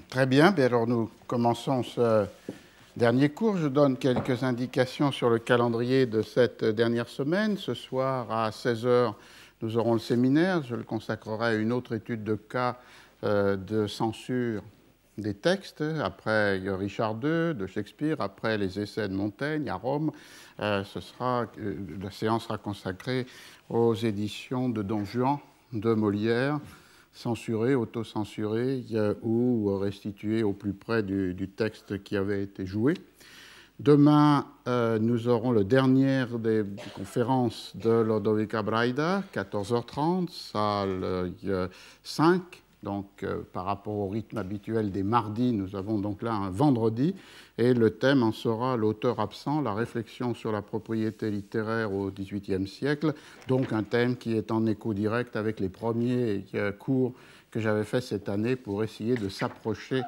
Très bien, alors nous commençons ce dernier cours. Je donne quelques indications sur le calendrier de cette dernière semaine. Ce soir à 16 heures, nous aurons le séminaire. Je le consacrerai à une autre étude de cas de censure des textes. Après Richard II de Shakespeare, après les essais de Montaigne à Rome. La séance sera consacrée aux éditions de Don Juan de Molière, censuré, auto-censuré ou restitué au plus près du texte qui avait été joué. Demain, nous aurons le dernier des conférences de Lodovica Braida, 14h30, salle 5. Donc, par rapport au rythme habituel des mardis, nous avons donc là un vendredi. Et le thème en sera l'auteur absent, la réflexion sur la propriété littéraire au XVIIIe siècle. Donc, un thème qui est en écho direct avec les premiers cours que j'avais faits cette année pour essayer de s'approcher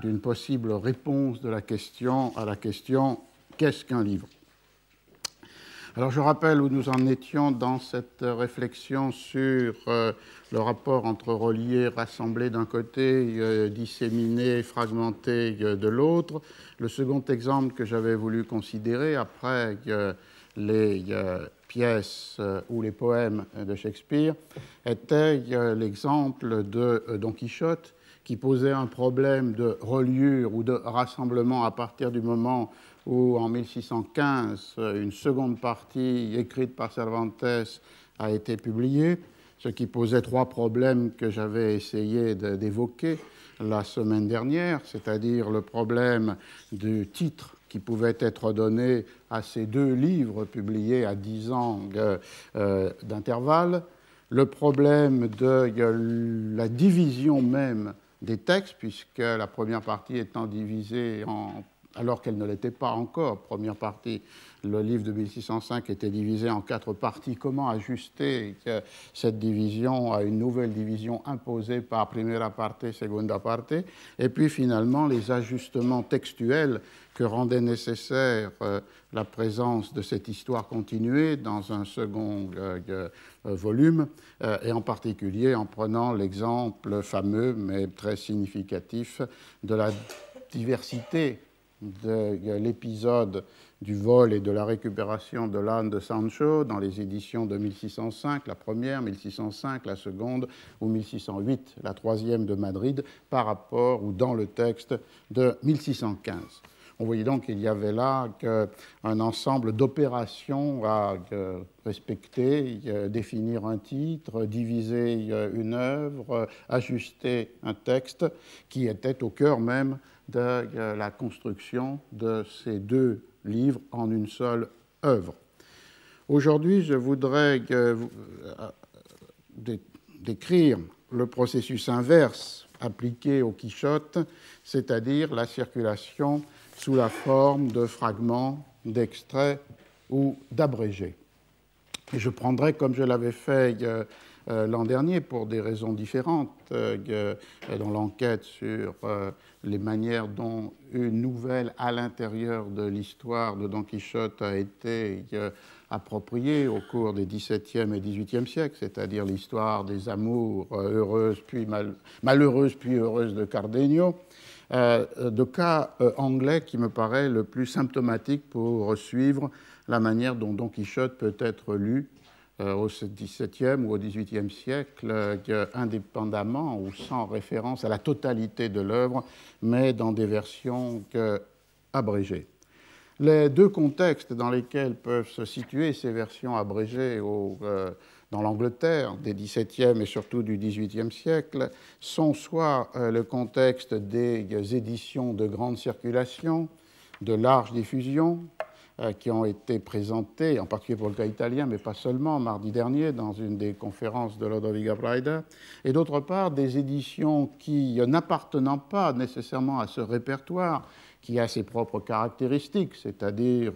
d'une possible réponse de la question à la question « Qu'est-ce qu'un livre ?» Alors je rappelle où nous en étions dans cette réflexion sur le rapport entre relié, rassemblé d'un côté, disséminé, fragmenté de l'autre. Le second exemple que j'avais voulu considérer après les pièces ou les poèmes de Shakespeare était l'exemple de Don Quichotte, qui posait un problème de reliure ou de rassemblement à partir du moment où, en 1615, une seconde partie écrite par Cervantes a été publiée, ce qui posait trois problèmes que j'avais essayé d'évoquer la semaine dernière, c'est-à-dire le problème du titre qui pouvait être donné à ces deux livres publiés à 10 ans d'intervalle, le problème de la division même des textes, puisque la première partie étant divisée alors qu'elle ne l'était pas encore, première partie, le livre de 1605 était divisé en 4 parties. Comment ajuster cette division à une nouvelle division imposée par primera parte, segunda parte? Et puis finalement, les ajustements textuels que rendait nécessaire la présence de cette histoire continuée dans un second volume, et en particulier en prenant l'exemple fameux, mais très significatif, de la diversité de l'épisode du vol et de la récupération de l'âne de Sancho dans les éditions de 1605, la première, 1605, la seconde, ou 1608, la troisième de Madrid, par rapport ou dans le texte de 1615. On voyait donc qu'il y avait là un ensemble d'opérations à respecter, définir un titre, diviser une œuvre, ajuster un texte, qui était au cœur même de la construction de ces deux livres en une seule œuvre. Aujourd'hui, je voudrais décrire le processus inverse appliqué au Quichotte, c'est-à-dire la circulation sous la forme de fragments, d'extraits ou d'abrégés. Je prendrai, comme je l'avais fait l'an dernier, pour des raisons différentes, dans l'enquête sur les manières dont une nouvelle à l'intérieur de l'histoire de Don Quichotte a été appropriée au cours des XVIIe et XVIIIe siècles, c'est-à-dire l'histoire des amours heureuses puis malheureuses puis heureuses de Cardenio, de cas anglais qui me paraît le plus symptomatique pour suivre la manière dont Don Quichotte peut être lu au XVIIe ou au XVIIIe siècle, indépendamment ou sans référence à la totalité de l'œuvre, mais dans des versions abrégées. Les deux contextes dans lesquels peuvent se situer ces versions abrégées dans l'Angleterre des XVIIe et surtout du XVIIIe siècle sont soit le contexte des éditions de grande circulation, de large diffusion, qui ont été présentées, en particulier pour le cas italien, mais pas seulement, mardi dernier, dans une des conférences de Lodovica Braida, et d'autre part des éditions qui, n'appartenant pas nécessairement à ce répertoire, qui a ses propres caractéristiques, c'est-à-dire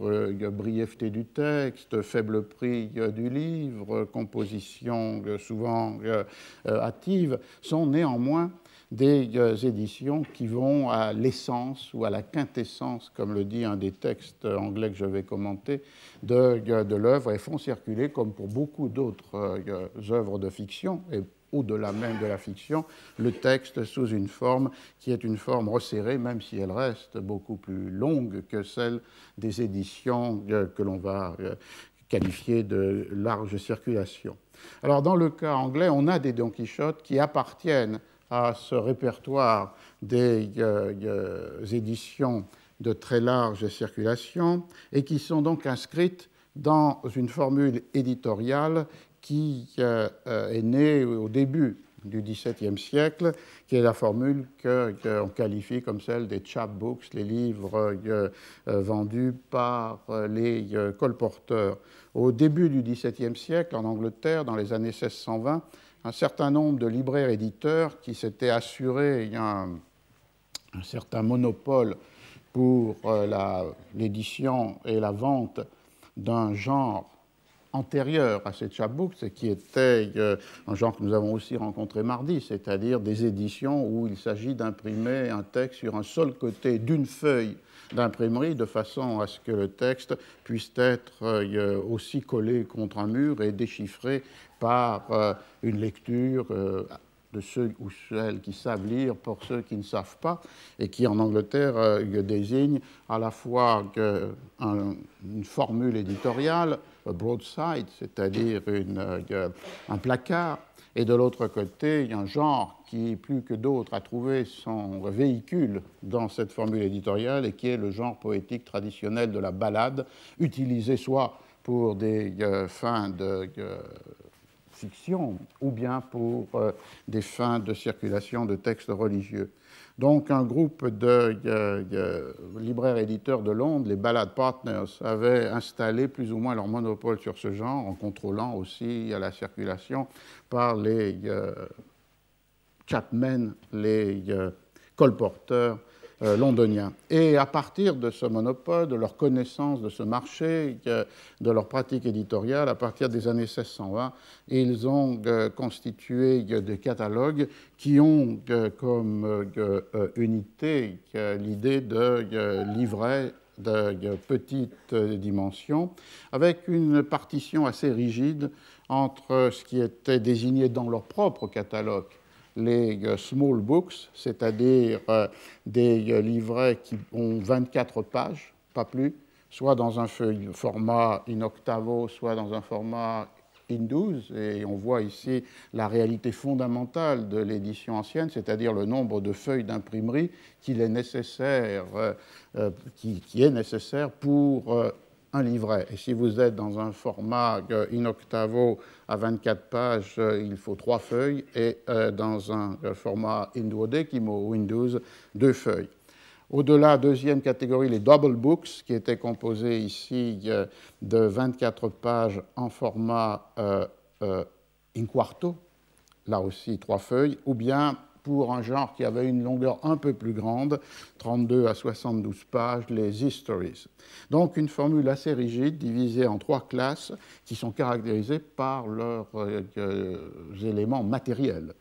brièveté du texte, faible prix du livre, composition souvent hâtive, sont néanmoins des éditions qui vont à l'essence ou à la quintessence, comme le dit un des textes anglais que je vais commenter, de l'œuvre, et font circuler, comme pour beaucoup d'autres œuvres de fiction, et au-delà même de la fiction, le texte sous une forme qui est une forme resserrée, même si elle reste beaucoup plus longue que celle des éditions que l'on va qualifier de large circulation. Alors, dans le cas anglais, on a des Don Quichotte qui appartiennent à ce répertoire des éditions de très large circulation et qui sont donc inscrites dans une formule éditoriale qui est née au début du XVIIe siècle, qui est la formule qu'on qualifie comme celle des chapbooks, les livres vendus par les colporteurs. Au début du XVIIe siècle, en Angleterre, dans les années 1620, un certain nombre de libraires éditeurs qui s'étaient assurés un certain monopole pour l'édition et la vente d'un genre antérieur à ces chapbooks, ce qui était un genre que nous avons aussi rencontré mardi, c'est-à-dire des éditions où il s'agit d'imprimer un texte sur un seul côté d'une feuille d'imprimerie, de façon à ce que le texte puisse être aussi collé contre un mur et déchiffré par une lecture de ceux ou celles qui savent lire pour ceux qui ne savent pas, et qui en Angleterre désigne à la fois une formule éditoriale, a broadside, c'est-à-dire un placard, et de l'autre côté, il y a un genre qui, plus que d'autres, a trouvé son véhicule dans cette formule éditoriale et qui est le genre poétique traditionnel de la ballade, utilisé soit pour des fins de fiction ou bien pour des fins de circulation de textes religieux. Donc un groupe de libraires éditeurs de Londres, les Ballad Partners, avaient installé plus ou moins leur monopole sur ce genre en contrôlant aussi la circulation par les chapmen, les colporteurs londoniens. Et à partir de ce monopole, de leur connaissance de ce marché, de leur pratique éditoriale, à partir des années 1620, ils ont constitué des catalogues qui ont comme unité l'idée de livrets de petite dimension, avec une partition assez rigide entre ce qui était désigné dans leur propre catalogue les small books, c'est-à-dire des livrets qui ont 24 pages, pas plus, soit dans un format in octavo, soit dans un format in 12, et on voit ici la réalité fondamentale de l'édition ancienne, c'est-à-dire le nombre de feuilles d'imprimerie qui est nécessaire pour un livret. Et si vous êtes dans un format in octavo à 24 pages, il faut 3 feuilles, et dans un format in duodecimo ou in 12, 2 feuilles. Au-delà, deuxième catégorie, les double books, qui étaient composés ici de 24 pages en format in quarto, là aussi 3 feuilles, ou bien pour un genre qui avait une longueur un peu plus grande, 32 à 72 pages, les histories. Donc une formule assez rigide, divisée en 3 classes, qui sont caractérisées par leurs éléments matériels.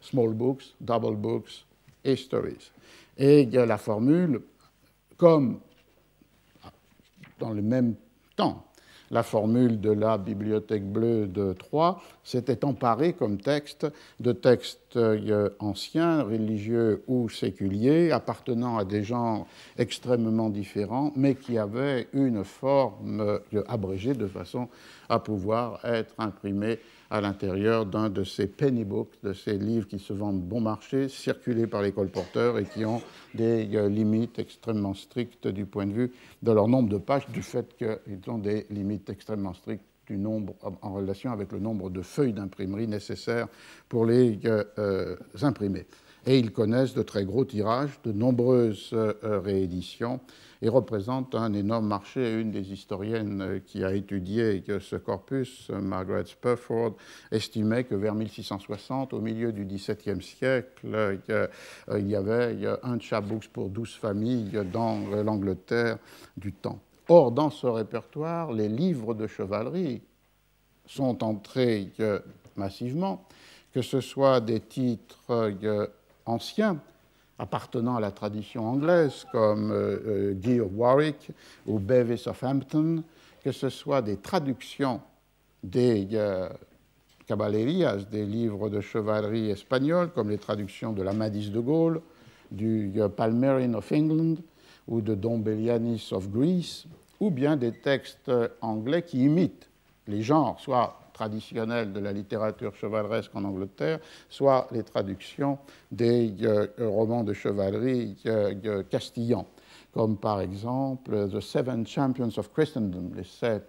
Small books, double books, histories. Et la formule, comme dans le même temps, la formule de la Bibliothèque bleue de Troyes s'était emparée comme texte de textes anciens, religieux ou séculiers, appartenant à des genres extrêmement différents, mais qui avaient une forme abrégée de façon à pouvoir être imprimés à l'intérieur d'un de ces penny books, de ces livres qui se vendent bon marché, circulés par les colporteurs et qui ont des limites extrêmement strictes du point de vue de leur nombre de pages, du fait qu'ils ont des limites extrêmement strictes du nombre, en relation avec le nombre de feuilles d'imprimerie nécessaires pour les imprimer. Et ils connaissent de très gros tirages, de nombreuses rééditions, et représentent un énorme marché. Et une des historiennes qui a étudié ce corpus, Margaret Spurford, estimait que vers 1660, au milieu du XVIIe siècle, il y avait un chapbook pour 12 familles dans l'Angleterre du temps. Or, dans ce répertoire, les livres de chevalerie sont entrés massivement, que ce soit des titres anciens, appartenant à la tradition anglaise, comme Guy of Warwick ou Bevis of Hampton, que ce soit des traductions des caballerías, des livres de chevalerie espagnols, comme les traductions de l'Amadis de Gaulle, du Palmerin of England ou de Don Bellianis of Greece, ou bien des textes anglais qui imitent les genres, soit traditionnels de la littérature chevaleresque en Angleterre, soit les traductions des romans de chevalerie castillans, comme par exemple The Seven Champions of Christendom, les 7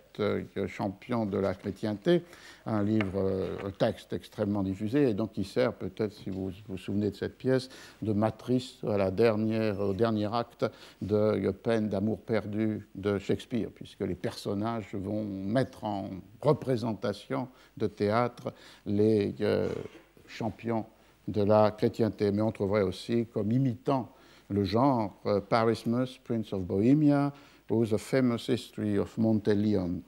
champions de la chrétienté, un livre, un texte extrêmement diffusé, et donc qui sert peut-être, si vous vous souvenez de cette pièce, de matrice au dernier acte de Peine d'amour perdu de Shakespeare, puisque les personnages vont mettre en représentation de théâtre les champions de la chrétienté. Mais on trouverait aussi comme imitant le genre Parismus, Prince of Bohemia, ou The Famous History of Monteleone.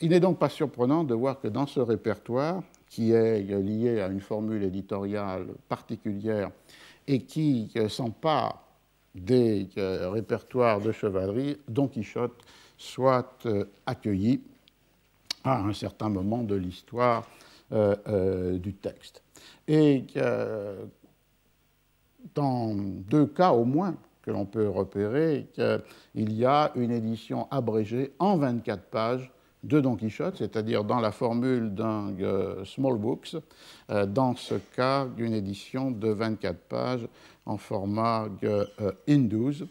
Il n'est donc pas surprenant de voir que dans ce répertoire, qui est lié à une formule éditoriale particulière et qui s'empare des répertoires de chevalerie, Don Quichotte soit accueilli à un certain moment de l'histoire du texte. Et dans 2 cas au moins que l'on peut repérer, il y a une édition abrégée en 24 pages de Don Quichotte, c'est-à-dire dans la formule d'un small books, dans ce cas d'une édition de 24 pages en format Indus.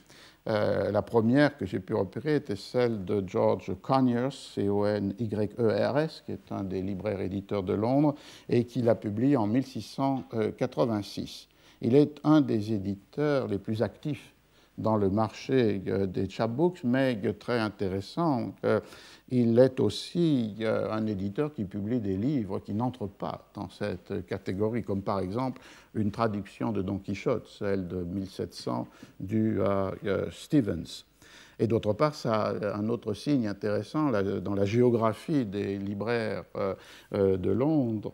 La première que j'ai pu repérer était celle de George Conyers, C-O-N-Y-E-R-S, qui est un des libraires éditeurs de Londres, et qui l'a publié en 1686. Il est un des éditeurs les plus actifs dans le marché des chapbooks, mais très intéressant. Il est aussi un éditeur qui publie des livres qui n'entrent pas dans cette catégorie, comme par exemple une traduction de Don Quichotte, celle de 1700 du Stevens. Et d'autre part, ça a un autre signe intéressant dans la géographie des libraires de Londres.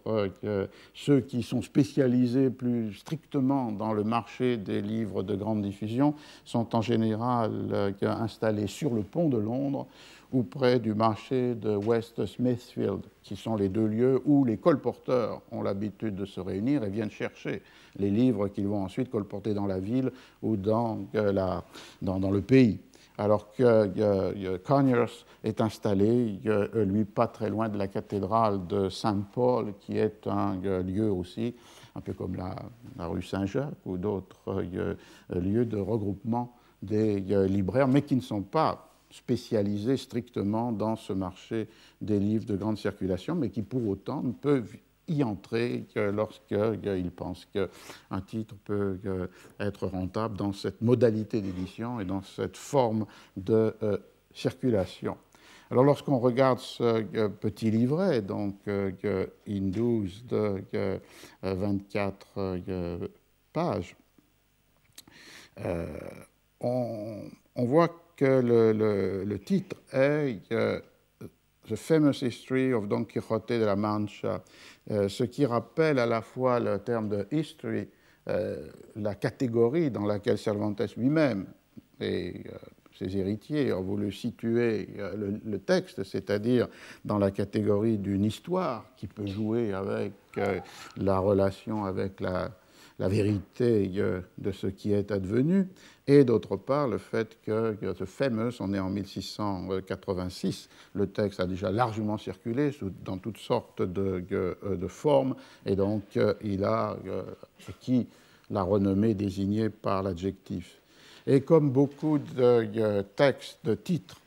Ceux qui sont spécialisés plus strictement dans le marché des livres de grande diffusion sont en général installés sur le pont de Londres ou près du marché de West Smithfield, qui sont les 2 lieux où les colporteurs ont l'habitude de se réunir et viennent chercher les livres qu'ils vont ensuite colporter dans la ville ou dans le pays. Alors que Conyers est installé, lui, pas très loin de la cathédrale de Saint-Paul, qui est un lieu aussi, un peu comme la rue Saint-Jacques ou d'autres lieux de regroupement des libraires, mais qui ne sont pas spécialisés strictement dans ce marché des livres de grande circulation, mais qui pour autant ne peuvent y entrer lorsqu'ils pensent qu'un titre peut être rentable dans cette modalité d'édition et dans cette forme de circulation. Alors lorsqu'on regarde ce petit livret, donc Indus de 24 pages, on voit que le titre est The Famous History of Don Quixote de la Mancha, ce qui rappelle à la fois le terme de history, la catégorie dans laquelle Cervantes lui-même et ses héritiers ont voulu situer le texte, c'est-à-dire dans la catégorie d'une histoire qui peut jouer avec la relation avec la vérité de ce qui est advenu, et d'autre part le fait que ce fameux, on est en 1686, le texte a déjà largement circulé dans toutes sortes de formes, et donc il a acquis la renommée désignée par l'adjectif. Et comme beaucoup de textes, de titres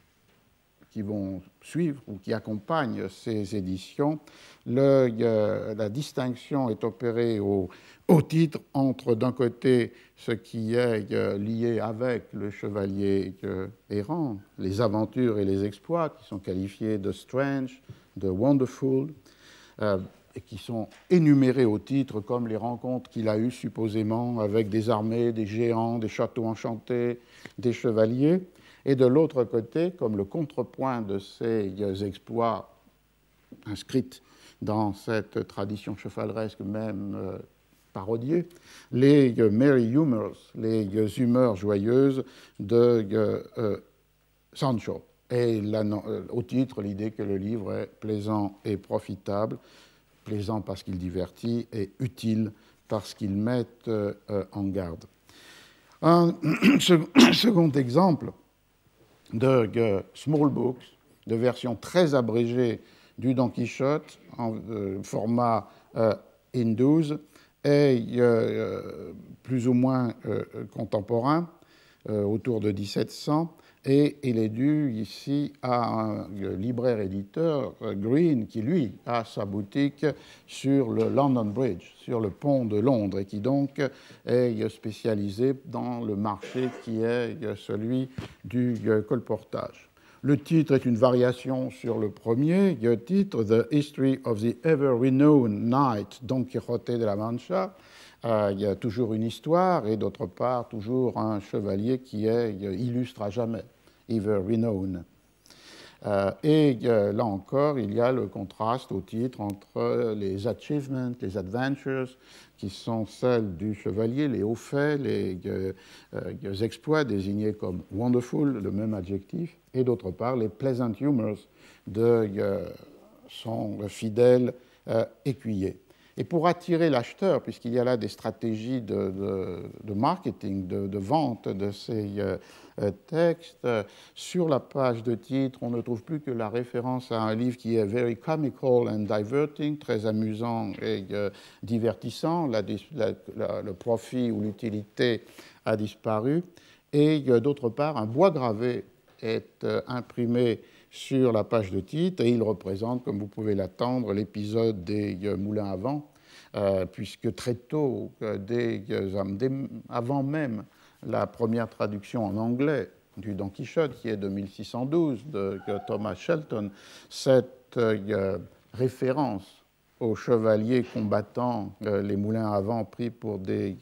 qui vont suivre ou qui accompagnent ces éditions, la distinction est opérée au titre entre, d'un côté, ce qui est lié avec le chevalier errant, les aventures et les exploits, qui sont qualifiés de strange, de wonderful, et qui sont énumérés au titre comme les rencontres qu'il a eues supposément avec des armées, des géants, des châteaux enchantés, des chevaliers, et de l'autre côté, comme le contrepoint de ces exploits inscrits dans cette tradition chevaleresque même parodiée, les merry humors, les humeurs joyeuses de Sancho. Et au titre, l'idée que le livre est plaisant et profitable, plaisant parce qu'il divertit et utile parce qu'il met en garde. Un second exemple de small books, de version très abrégée du Don Quichotte en format in-12 est plus ou moins contemporain, autour de 1700, et il est dû ici à un libraire-éditeur, Green, qui lui a sa boutique sur le London Bridge, sur le pont de Londres, et qui donc est spécialisé dans le marché qui est celui du colportage. Le titre est une variation sur le premier titre, The History of the Ever-Renowned Knight Don Quixote de la Mancha. Il y a toujours une histoire et d'autre part toujours un chevalier qui est illustre à jamais, ever renowned. Et là encore, il y a le contraste au titre entre les achievements, les adventures, qui sont celles du chevalier, les hauts faits, les exploits désignés comme wonderful, le même adjectif, et d'autre part les pleasant humors de son fidèle écuyer. Et pour attirer l'acheteur, puisqu'il y a là des stratégies de marketing, de vente de ces textes, sur la page de titre, on ne trouve plus que la référence à un livre qui est very comical and diverting, très amusant et divertissant. Le profit ou l'utilité a disparu. Et d'autre part, un bois gravé est imprimé sur la page de titre, et il représente, comme vous pouvez l'attendre, l'épisode des moulins à vent, puisque très tôt, avant même la première traduction en anglais du Don Quichotte, qui est de 1612, de Thomas Shelton, cette référence aux chevaliers combattant les moulins à vent pris pour des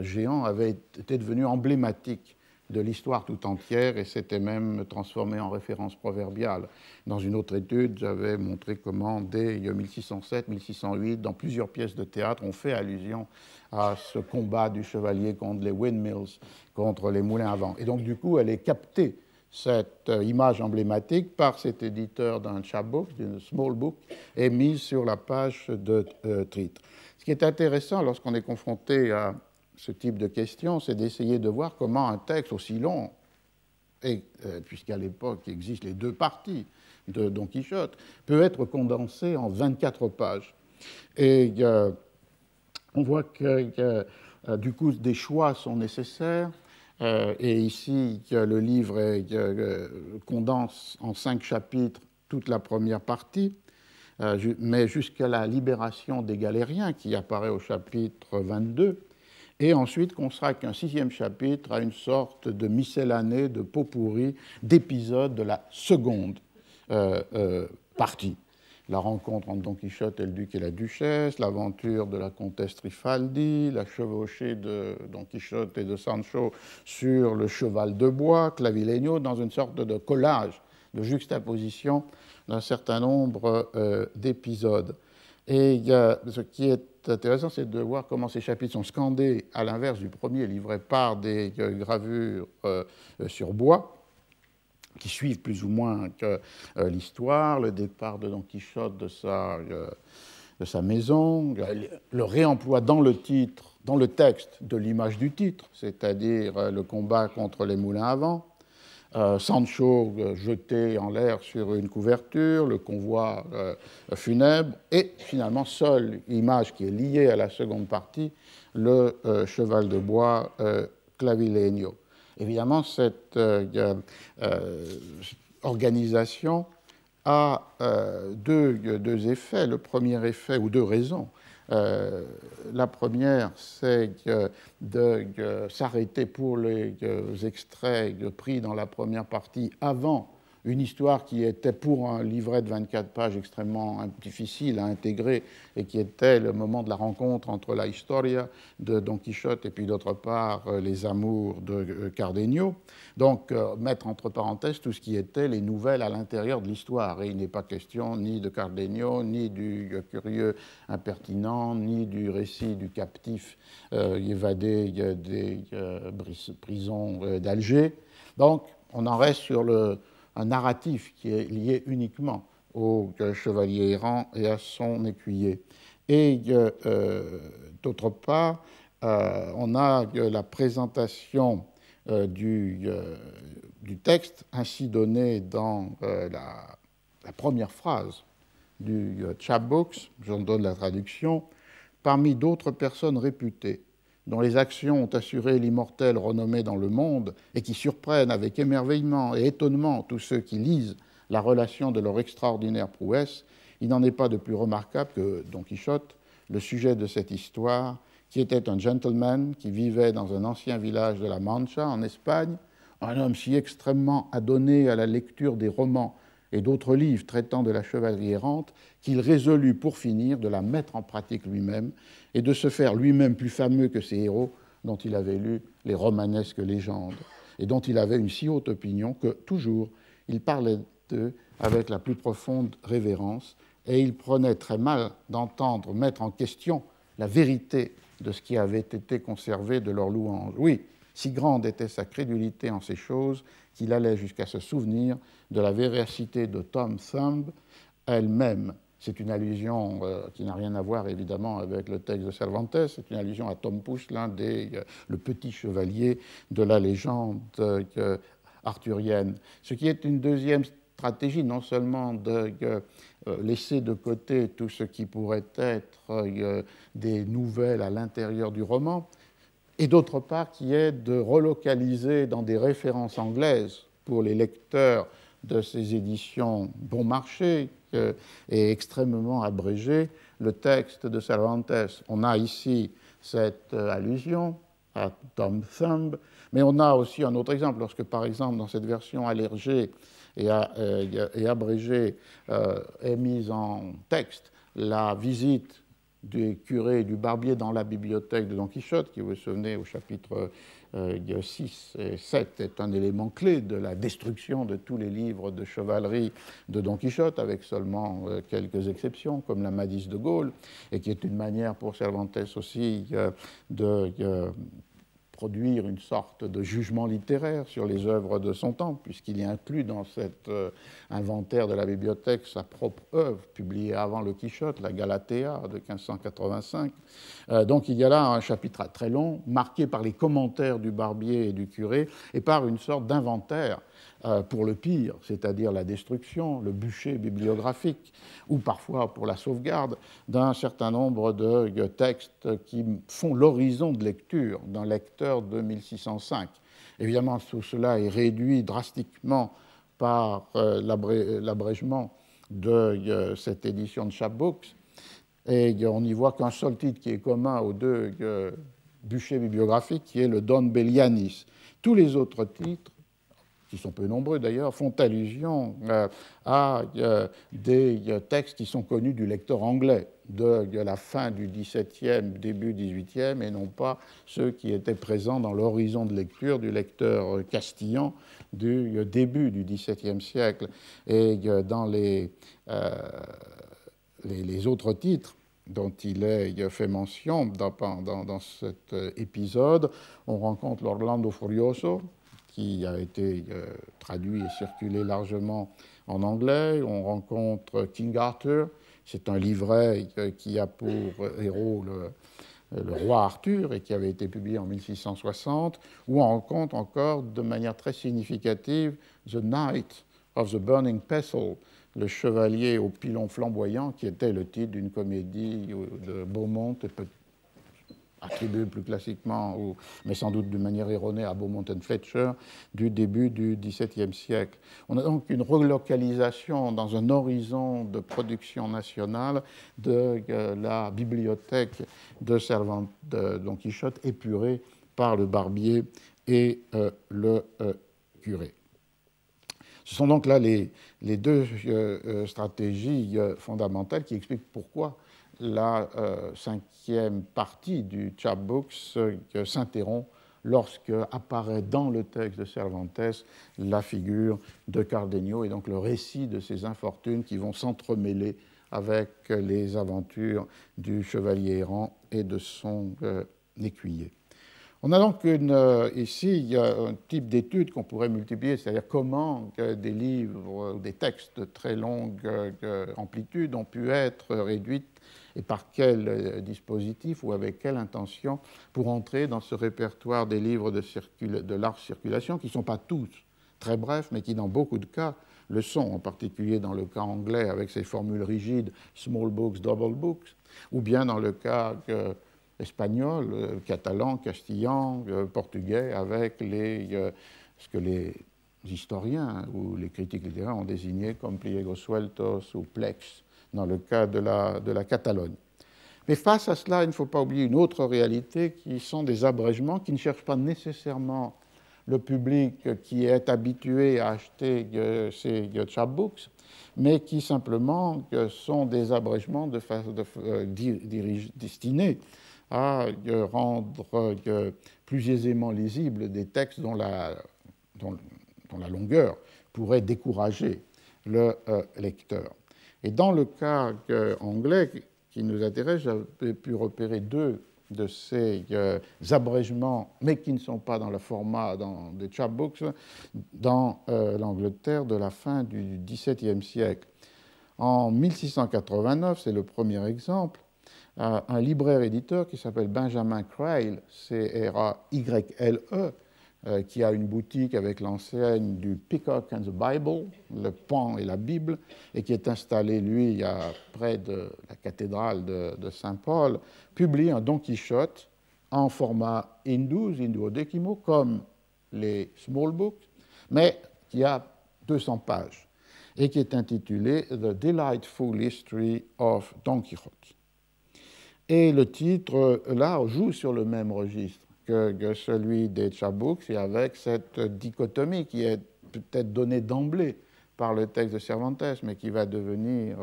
géants avait été devenue emblématique de l'histoire tout entière et s'était même transformé en référence proverbiale. Dans une autre étude, j'avais montré comment, dès 1607, 1608, dans plusieurs pièces de théâtre, on fait allusion à ce combat du chevalier contre les windmills, contre les moulins à vent. Et donc, du coup, elle est captée, cette image emblématique, par cet éditeur d'un chapbook, d'une small book, et mise sur la page de titre. Ce qui est intéressant lorsqu'on est confronté à ce type de questions, c'est d'essayer de voir comment un texte aussi long, et puisqu'à l'époque il existe les deux parties de Don Quichotte, peut être condensé en 24 pages. Et on voit que du coup des choix sont nécessaires. Et ici, le livre condense en 5 chapitres toute la première partie, mais jusqu'à la libération des Galériens, qui apparaît au chapitre 22. Et ensuite consacre un 6e chapitre à une sorte de miscellanée, de pot-pourri, d'épisodes de la seconde partie. La rencontre entre Don Quichotte et le duc et la duchesse, l'aventure de la comtesse Trifaldi, la chevauchée de Don Quichotte et de Sancho sur le cheval de bois, Clavileño, dans une sorte de collage, de juxtaposition d'un certain nombre d'épisodes. Et ce qui est intéressant, c'est de voir comment ces chapitres sont scandés, à l'inverse du premier, livré par des gravures sur bois, qui suivent plus ou moins l'histoire, le départ de Don Quichotte de sa maison, le réemploi dans le titre, dans le texte, de l'image du titre, c'est-à-dire le combat contre les moulins à vent, Sancho jeté en l'air sur une couverture, le convoi funèbre, et finalement, seule image qui est liée à la seconde partie, le cheval de bois Clavileño. Évidemment, cette organisation a deux effets. Le premier effet, ou deux raisons. La première, c'est de s'arrêter pour les extraits pris dans la première partie avant une histoire qui était pour un livret de 24 pages extrêmement difficile à intégrer et qui était le moment de la rencontre entre la historia de Don Quichotte et puis d'autre part les amours de Cardenio. Donc mettre entre parenthèses tout ce qui était les nouvelles à l'intérieur de l'histoire. Et il n'est pas question ni de Cardenio, ni du curieux impertinent, ni du récit du captif évadé des prisons d'Alger. Donc on en reste sur un narratif qui est lié uniquement au chevalier errant et à son écuyer. Et d'autre part, on a la présentation du texte ainsi donné dans la première phrase du chapbooks, j'en donne la traduction, parmi d'autres personnes réputées, dont les actions ont assuré l'immortelle renommée dans le monde et qui surprennent avec émerveillement et étonnement tous ceux qui lisent la relation de leur extraordinaire prouesse, il n'en est pas de plus remarquable que Don Quichotte, le sujet de cette histoire, qui était un gentleman qui vivait dans un ancien village de la Mancha, en Espagne, un homme si extrêmement adonné à la lecture des romans et d'autres livres traitant de la chevalerie errante qu'il résolut pour finir de la mettre en pratique lui-même et de se faire lui-même plus fameux que ses héros dont il avait lu les romanesques légendes et dont il avait une si haute opinion que, toujours, il parlait d'eux avec la plus profonde révérence et il prenait très mal d'entendre mettre en question la vérité de ce qui avait été conservé de leur louange. Oui, si grande était sa crédulité en ces choses qu'il allait jusqu'à se souvenir de la véracité de Tom Thumb elle-même. C'est une allusion qui n'a rien à voir évidemment avec le texte de Cervantes, c'est une allusion à Tom Pouce, le petit chevalier de la légende arthurienne. Ce qui est une deuxième stratégie, non seulement de laisser de côté tout ce qui pourrait être des nouvelles à l'intérieur du roman, et d'autre part qui est de relocaliser dans des références anglaises pour les lecteurs de ces éditions bon marché et extrêmement abrégées le texte de Cervantes. On a ici cette allusion à Tom Thumb, mais on a aussi un autre exemple, lorsque par exemple dans cette version allégée et abrégée est mise en texte la visite du curé et du barbier dans la bibliothèque de Don Quichotte, qui, vous vous souvenez, au chapitre 6 et 7, est un élément clé de la destruction de tous les livres de chevalerie de Don Quichotte, avec seulement quelques exceptions, comme la Madisse de Gaulle, et qui est une manière pour Cervantes aussi de produire une sorte de jugement littéraire sur les œuvres de son temps, puisqu'il y inclut dans cet inventaire de la bibliothèque sa propre œuvre, publiée avant le Quichotte, la Galatea de 1585. Donc il y a là un chapitre très long, marqué par les commentaires du barbier et du curé, et par une sorte d'inventaire pour le pire, c'est-à-dire la destruction, le bûcher bibliographique, ou parfois pour la sauvegarde d'un certain nombre de textes qui font l'horizon de lecture d'un lecteur de 1605. Évidemment, tout cela est réduit drastiquement par l'abrégement de cette édition de Chapbooks, et on n'y voit qu'un seul titre qui est commun aux deux bûchers bibliographiques, qui est le Don Bellianis. Tous les autres titres, qui sont peu nombreux d'ailleurs, font allusion à des textes qui sont connus du lecteur anglais de la fin du XVIIe, début XVIIIe, et non pas ceux qui étaient présents dans l'horizon de lecture du lecteur castillan du début du XVIIe siècle. Et dans les autres titres dont il est fait mention dans cet épisode, on rencontre l'Orlando Furioso, qui a été traduit et circulé largement en anglais. On rencontre King Arthur, c'est un livret qui a pour héros le roi Arthur et qui avait été publié en 1660, où on rencontre encore de manière très significative The Knight of the Burning Pestle, le chevalier au pilon flamboyant, qui était le titre d'une comédie de Beaumont, attribué plus classiquement, mais sans doute d'une manière erronée, à Beaumont and Fletcher, du début du XVIIe siècle. On a donc une relocalisation dans un horizon de production nationale de la bibliothèque de Don Quichotte, épurée par le barbier et le curé. Ce sont donc là les deux stratégies fondamentales qui expliquent pourquoi la cinquième partie du chapbooks s'interrompt lorsque apparaît dans le texte de Cervantes la figure de Cardenio et donc le récit de ses infortunes qui vont s'entremêler avec les aventures du chevalier errant et de son écuyer. On a donc ici un type d'étude qu'on pourrait multiplier, c'est-à-dire comment des livres ou des textes de très longue amplitude ont pu être réduits et par quel dispositif ou avec quelle intention pour entrer dans ce répertoire des livres de large circulation, qui ne sont pas tous très brefs, mais qui dans beaucoup de cas le sont, en particulier dans le cas anglais avec ses formules rigides « small books, double books », ou bien dans le cas espagnol, catalan, castillan, portugais, avec ce que les historiens ou les critiques littéraires ont désigné comme pliegos sueltos ou plex dans le cas de la Catalogne. Mais face à cela, il ne faut pas oublier une autre réalité qui sont des abrègements qui ne cherchent pas nécessairement le public qui est habitué à acheter ces chapbooks, mais qui simplement sont des abrègements destinés à rendre plus aisément lisibles des textes dont la longueur pourrait décourager le lecteur. Et dans le cas anglais qui nous intéresse, j'avais pu repérer deux de ces abrègements, mais qui ne sont pas dans le format des chapbooks, dans l'Angleterre de la fin du XVIIe siècle. En 1689, c'est le premier exemple, un libraire-éditeur qui s'appelle Benjamin Crayle, C-R-A-Y-L-E, qui a une boutique avec l'enseigne du Peacock and the Bible, le paon et la Bible, et qui est installé, lui, près de la cathédrale de Saint-Paul, publie un Don Quichotte en format in-12, in-duodécimo, comme les small books, mais qui a 200 pages, et qui est intitulé « The Delightful History of Don Quixote ». Et le titre, là, joue sur le même registre que celui des chapbooks, et avec cette dichotomie qui est peut-être donnée d'emblée par le texte de Cervantes, mais qui va devenir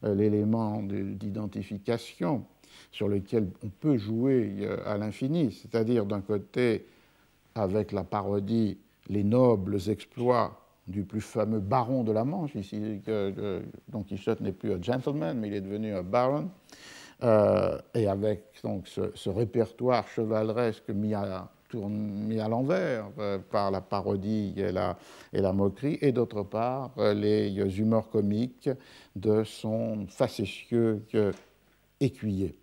l'élément d'identification sur lequel on peut jouer à l'infini, c'est-à-dire d'un côté, avec la parodie, les nobles exploits du plus fameux baron de la Manche, ici, Don Quichotte n'est plus un gentleman, mais il est devenu un baron, et avec donc, ce répertoire chevaleresque mis à l'envers par la parodie et la moquerie, et d'autre part les humeurs comiques de son facétieux écuyer.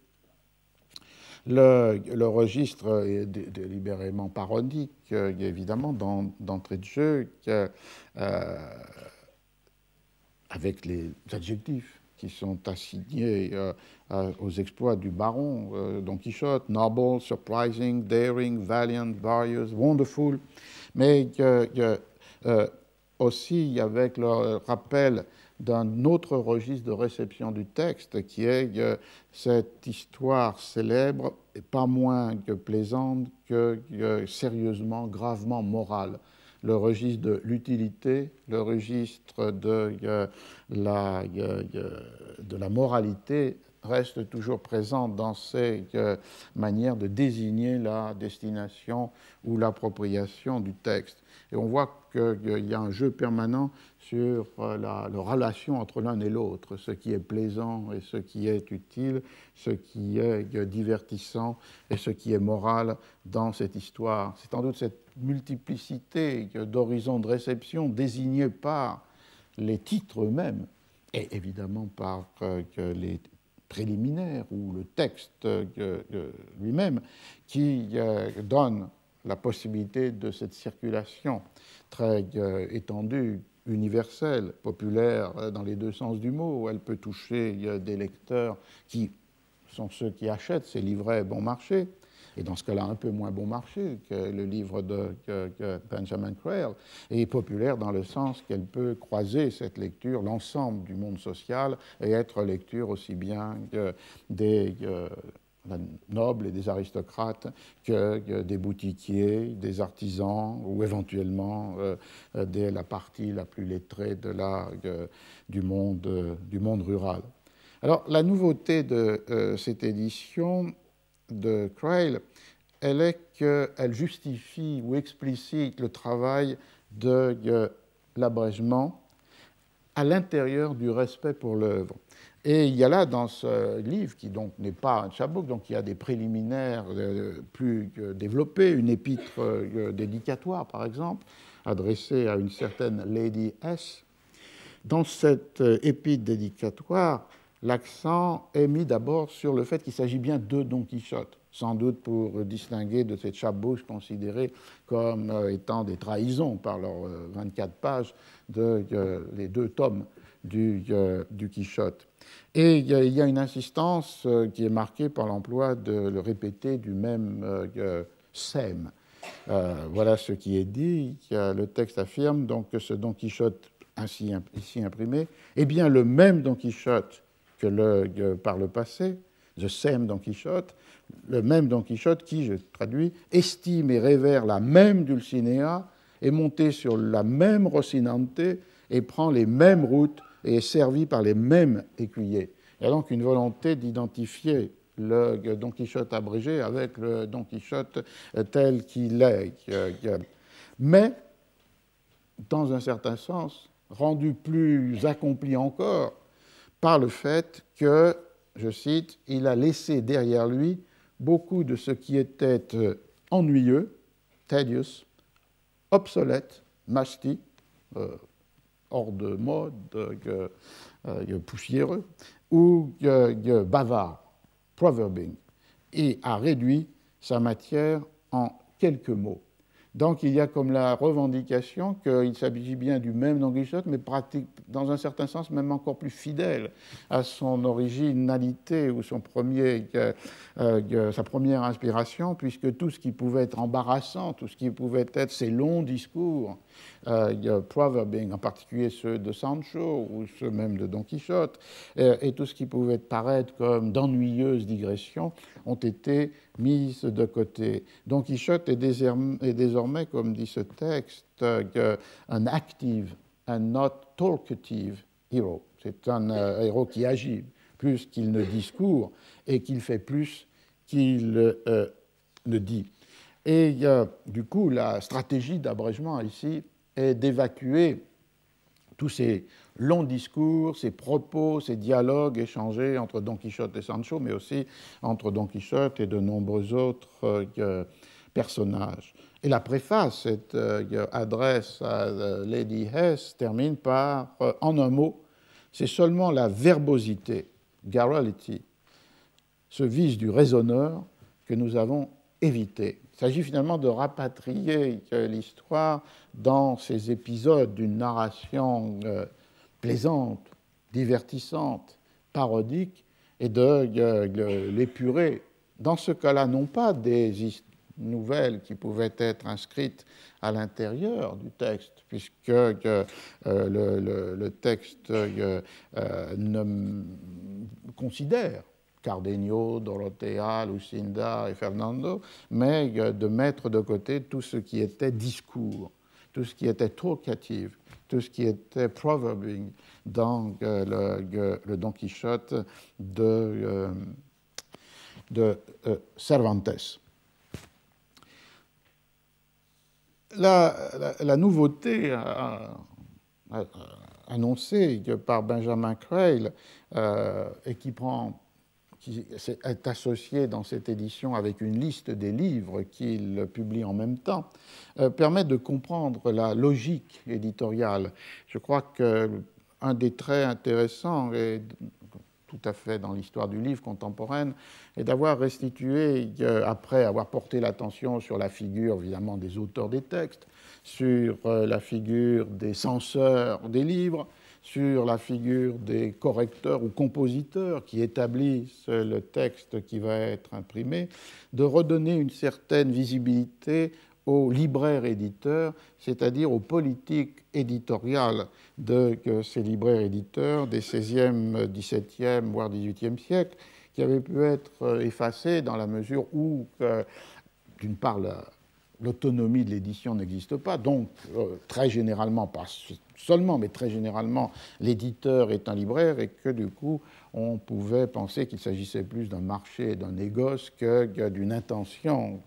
Le registre est délibérément parodique, évidemment, d'entrée de jeu, avec les adjectifs qui sont assignés aux exploits du baron Don Quichotte, noble, surprising, daring, valiant, various, wonderful, mais aussi avec le rappel d'un autre registre de réception du texte qui est cette histoire célèbre et pas moins que plaisante que sérieusement, gravement morale. Le registre de l'utilité, le registre de la moralité reste toujours présent dans ces manières de désigner la destination ou l'appropriation du texte. Et on voit qu'il y a un jeu permanent sur la relation entre l'un et l'autre, ce qui est plaisant et ce qui est utile, ce qui est divertissant et ce qui est moral dans cette histoire. C'est sans doute cette multiplicité d'horizons de réception désignés par les titres eux-mêmes et évidemment par les préliminaires ou le texte lui-même qui donne la possibilité de cette circulation très étendue, universelle, populaire dans les deux sens du mot. Elle peut toucher des lecteurs qui sont ceux qui achètent ces livrets bon marché, et dans ce cas-là un peu moins bon marché que le livre de Benjamin Crayle, et populaire dans le sens qu'elle peut croiser cette lecture, l'ensemble du monde social, et être lecture aussi bien des nobles et des aristocrates que des boutiquiers, des artisans ou éventuellement la partie la plus lettrée du monde rural. Alors, la nouveauté de cette édition de Crayle, elle est qu'elle justifie ou explicite le travail de l'abrègement à l'intérieur du respect pour l'œuvre. Et il y a là, dans ce livre, qui donc n'est pas un chapbook, donc il y a des préliminaires plus développés, une épître dédicatoire, par exemple, adressée à une certaine Lady S. Dans cette épître dédicatoire, l'accent est mis d'abord sur le fait qu'il s'agit bien de Don Quichotte, sans doute pour distinguer de ces chapbooks considérés comme étant des trahisons par leurs 24 pages les 2 tomes du Quichotte. Et il y a une insistance qui est marquée par l'emploi de le répéter du même sème. Voilà ce qui est dit. Le texte affirme donc que ce Don Quichotte ici imprimé est bien le même Don Quichotte que par le passé, the same Don Quichotte, le même Don Quichotte qui, je traduis, estime et révère la même Dulcinea, est monté sur la même Rocinante et prend les mêmes routes et est servi par les mêmes écuyers. Il y a donc une volonté d'identifier le Don Quichotte abrégé avec le Don Quichotte tel qu'il est. Mais, dans un certain sens, rendu plus accompli encore par le fait que, je cite, il a laissé derrière lui beaucoup de ce qui était ennuyeux, tedious, obsolète, musty, hors de mode, poussiéreux, ou bavard, proverbing, et a réduit sa matière en quelques mots. Donc il y a comme la revendication qu'il s'agit bien du même Don Quichotte, mais pratique, dans un certain sens même encore plus fidèle à son originalité ou sa première inspiration, puisque tout ce qui pouvait être embarrassant, tout ce qui pouvait être ces longs discours, proverbing, en particulier ceux de Sancho ou ceux même de Don Quichotte, et tout ce qui pouvait paraître comme d'ennuyeuses digressions, ont été mises de côté. Don Quichotte est désormais, comme dit ce texte, un active and not talkative hero. C'est un héros qui agit plus qu'il ne discourt et qu'il fait plus qu'il ne dit. Et du coup, la stratégie d'abrégement ici est d'évacuer tous ces longs discours, ces propos, ces dialogues échangés entre Don Quichotte et Sancho, mais aussi entre Don Quichotte et de nombreux autres personnages. Et la préface, cette adresse à Lady Hesse, termine par, en un mot, c'est seulement la verbosité, garrulity, ce vice du raisonneur que nous avons évité. Il s'agit finalement de rapatrier l'histoire dans ces épisodes d'une narration plaisante, divertissante, parodique, et de l'épurer. Dans ce cas-là, non pas des nouvelles qui pouvaient être inscrites à l'intérieur du texte, puisque le texte considère Cardenio, Dorothea, Lucinda et Fernando, mais de mettre de côté tout ce qui était discours, tout ce qui était talkative, tout ce qui était proverbing dans le Don Quichotte de Cervantes. La nouveauté annoncée par Benjamin Creil et qui est associée dans cette édition avec une liste des livres qu'il publie en même temps, permet de comprendre la logique éditoriale. Je crois qu'un des traits intéressants, et tout à fait dans l'histoire du livre contemporaine, est d'avoir restitué, après avoir porté l'attention sur la figure, évidemment, des auteurs des textes, sur la figure des censeurs des livres, sur la figure des correcteurs ou compositeurs qui établissent le texte qui va être imprimé, de redonner une certaine visibilité aux libraires éditeurs, c'est-à-dire aux politiques éditoriales de ces libraires éditeurs des XVIe, XVIIe, voire XVIIIe siècle, qui avaient pu être effacés dans la mesure où, d'une part, l'autonomie de l'édition n'existe pas, donc très généralement, pas seulement, mais très généralement, l'éditeur est un libraire et que du coup, on pouvait penser qu'il s'agissait plus d'un marché, d'un négoce que d'une intention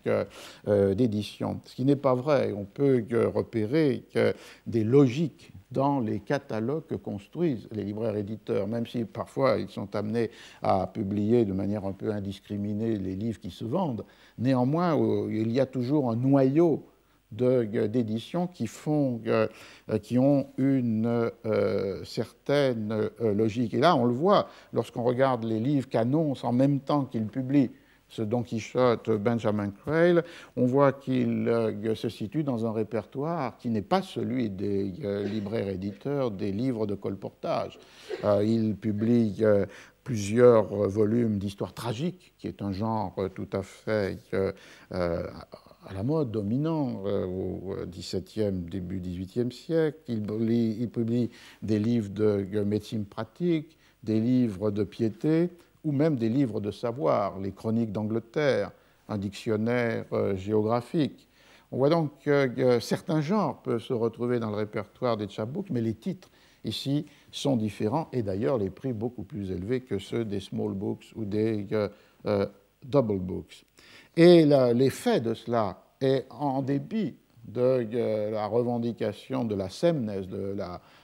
d'édition. Ce qui n'est pas vrai. On peut repérer que des logiques dans les catalogues que construisent les libraires-éditeurs, même si parfois ils sont amenés à publier de manière un peu indiscriminée les livres qui se vendent. Néanmoins, il y a toujours un noyau d'éditions qui ont une certaine logique. Et là, on le voit lorsqu'on regarde les livres qu'annoncent en même temps qu'ils publient ce Don Quichotte Benjamin Crale, on voit qu'il se situe dans un répertoire qui n'est pas celui des libraires-éditeurs des livres de colportage. Il publie plusieurs volumes d'histoire tragique, qui est un genre tout à fait à la mode, dominant au XVIIe, début XVIIIe siècle. Il publie des livres de médecine pratique, des livres de piété, ou même des livres de savoir, les chroniques d'Angleterre, un dictionnaire géographique. On voit donc que certains genres peuvent se retrouver dans le répertoire des chapbooks, mais les titres ici sont différents, et d'ailleurs les prix beaucoup plus élevés que ceux des small books ou des double books. Et l'effet de cela est, en dépit de la revendication de la sameness,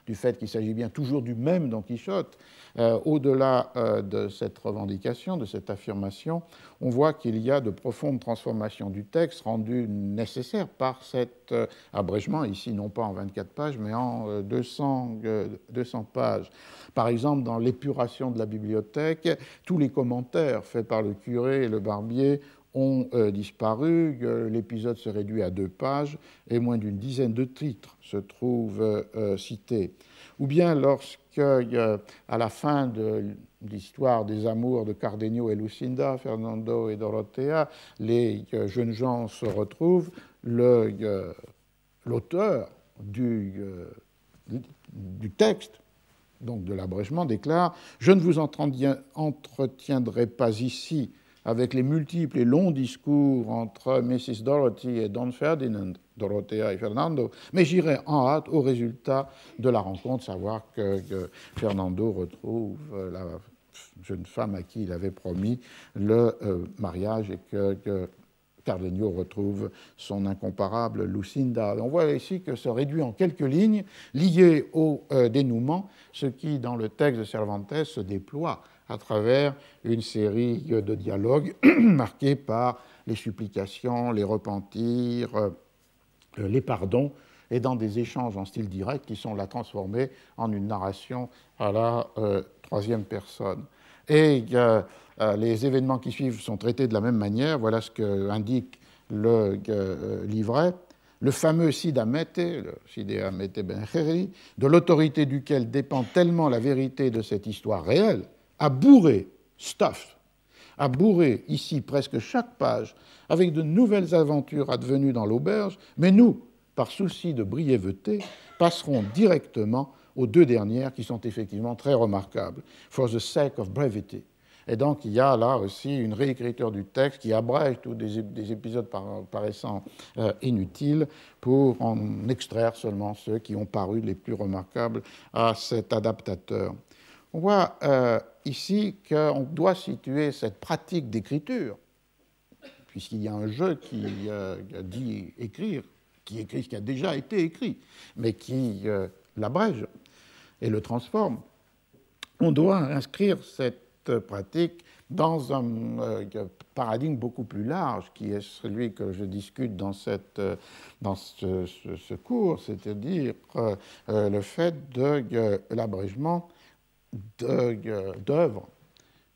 du fait qu'il s'agit bien toujours du même Don Quichotte, au-delà de cette revendication, de cette affirmation, on voit qu'il y a de profondes transformations du texte rendues nécessaires par cet abrégement, ici non pas en 24 pages, mais en 200 pages. Par exemple, dans l'épuration de la bibliothèque, tous les commentaires faits par le curé et le barbier ont disparu, l'épisode se réduit à 2 pages et moins d'une dizaine de titres se trouvent cités. Ou bien lorsque, à la fin de l'histoire des amours de Cardenio et Lucinda, Fernando et Dorothea, les jeunes gens se retrouvent, l'auteur du texte, donc de l'abrégement, déclare « Je ne vous entretiendrai pas ici avec les multiples et longs discours entre Mrs. Dorothy et Don Ferdinand, Dorothea et Fernando, mais j'irai en hâte au résultat de la rencontre, savoir que Fernando retrouve la jeune femme à qui il avait promis le mariage et que Cardenio retrouve son incomparable Lucinda. On voit ici que se réduit en quelques lignes, liées au dénouement, ce qui, dans le texte de Cervantes, se déploie à travers une série de dialogues marqués par les supplications, les repentirs, les pardons, et dans des échanges en style direct qui sont là transformés en une narration à la troisième personne. Et les événements qui suivent sont traités de la même manière. Voilà ce qu'indique le livret. Le fameux Cide Hamete, le Cide Hamete Benjeri, de l'autorité duquel dépend tellement la vérité de cette histoire réelle, a bourré, a bourré ici presque chaque page avec de nouvelles aventures advenues dans l'auberge, mais nous, par souci de brièveté, passerons directement aux 2 dernières qui sont effectivement très remarquables, for the sake of brevity. Et donc il y a là aussi une réécriture du texte qui abrège tous des épisodes paraissant inutiles pour en extraire seulement ceux qui ont paru les plus remarquables à cet adaptateur. On voit ici qu'on doit situer cette pratique d'écriture, puisqu'il y a un jeu qui dit écrire, qui écrit ce qui a déjà été écrit, mais qui l'abrège et le transforme. On doit inscrire cette pratique dans un paradigme beaucoup plus large, qui est celui que je discute dans ce cours, c'est-à-dire le fait de l'abrégement d'œuvres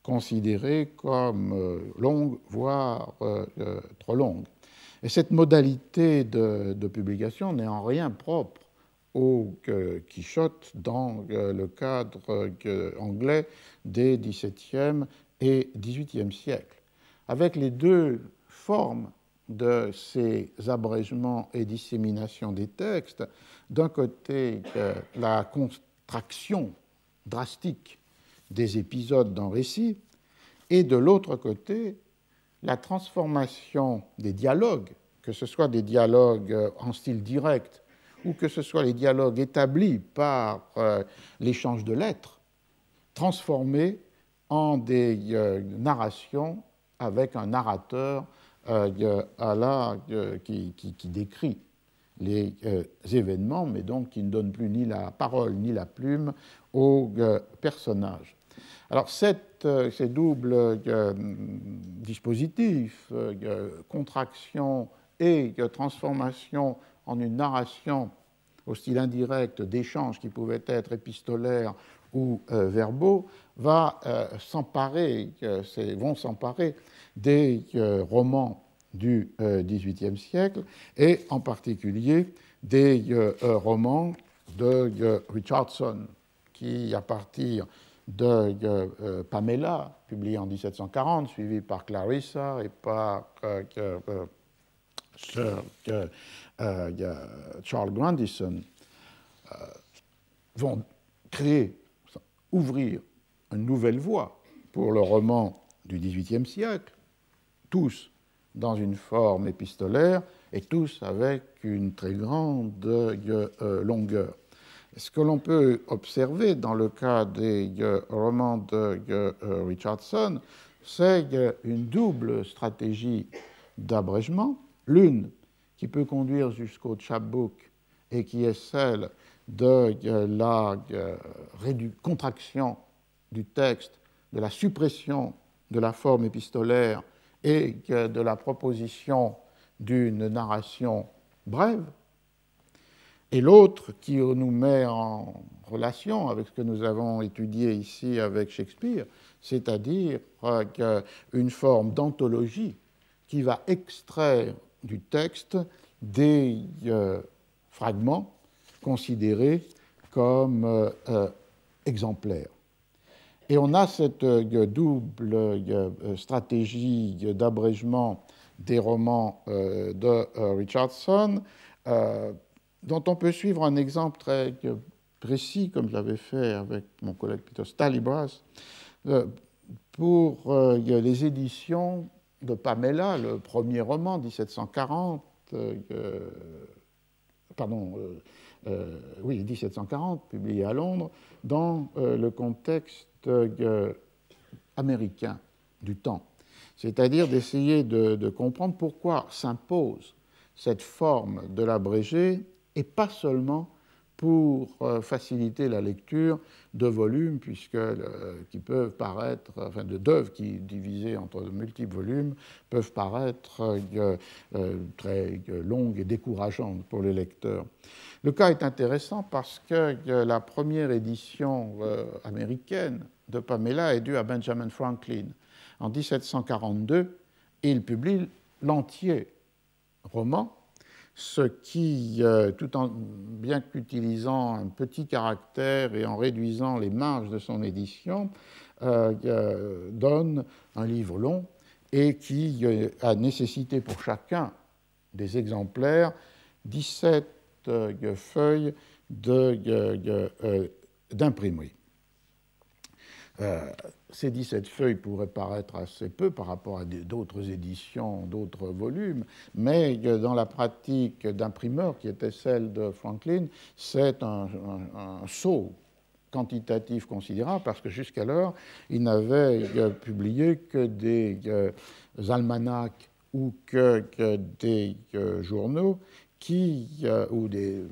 considérées comme longues, voire trop longues. Et cette modalité de publication n'est en rien propre au Quichotte dans le cadre anglais des XVIIe et XVIIIe siècles. Avec les 2 formes de ces abrégements et disséminations des textes, d'un côté la contraction drastique des épisodes d'un récit, et de l'autre côté, la transformation des dialogues, que ce soit des dialogues en style direct ou que ce soit les dialogues établis par l'échange de lettres, transformés en des narrations avec un narrateur qui décrit les événements, mais donc qui ne donne plus ni la parole ni la plume aux personnages. Alors ces doubles dispositifs, contraction et transformation en une narration au style indirect d'échanges qui pouvaient être épistolaires ou verbaux, vont s'emparer des romans du XVIIIe siècle et en particulier des romans de Richardson qui, à partir de Pamela, publié en 1740, suivi par Clarissa et par Charles Grandison, vont ouvrir une nouvelle voie pour le roman du XVIIIe siècle, tous dans une forme épistolaire et tous avec une très grande longueur. Ce que l'on peut observer dans le cas des romans de Richardson, c'est une double stratégie d'abrégement, l'une qui peut conduire jusqu'au chapbook et qui est celle de la contraction du texte, de la suppression de la forme épistolaire et de la proposition d'une narration brève, et l'autre qui nous met en relation avec ce que nous avons étudié ici avec Shakespeare, c'est-à-dire une forme d'anthologie qui va extraire du texte des fragments considérés comme exemplaires. Et on a cette double stratégie d'abrégement des romans de Richardson, dont on peut suivre un exemple très précis, comme je l'avais fait avec mon collègue Peter Stalybras, pour les éditions de Pamela, le premier roman, 1740, 1740, publié à Londres, dans le contexte américain du temps. C'est-à-dire d'essayer de comprendre pourquoi s'impose cette forme de l'abrégé, et pas seulement pour faciliter la lecture de volumes, qui peuvent paraître, enfin d'œuvres qui, divisées entre de multiples volumes, peuvent paraître très longues et décourageantes pour les lecteurs. Le cas est intéressant parce que la première édition américaine de Pamela est due à Benjamin Franklin. En 1742, il publie l'entier roman, ce qui, bien qu'utilisant un petit caractère et en réduisant les marges de son édition, donne un livre long et qui a nécessité pour chacun des exemplaires 17 feuilles d'imprimerie. Ces 17 feuilles pourraient paraître assez peu par rapport à d'autres éditions, d'autres volumes, mais dans la pratique d'imprimeur, qui était celle de Franklin, c'est un saut quantitatif considérable, parce que jusqu'alors, il n'avait publié que des almanachs ou que des journaux ou des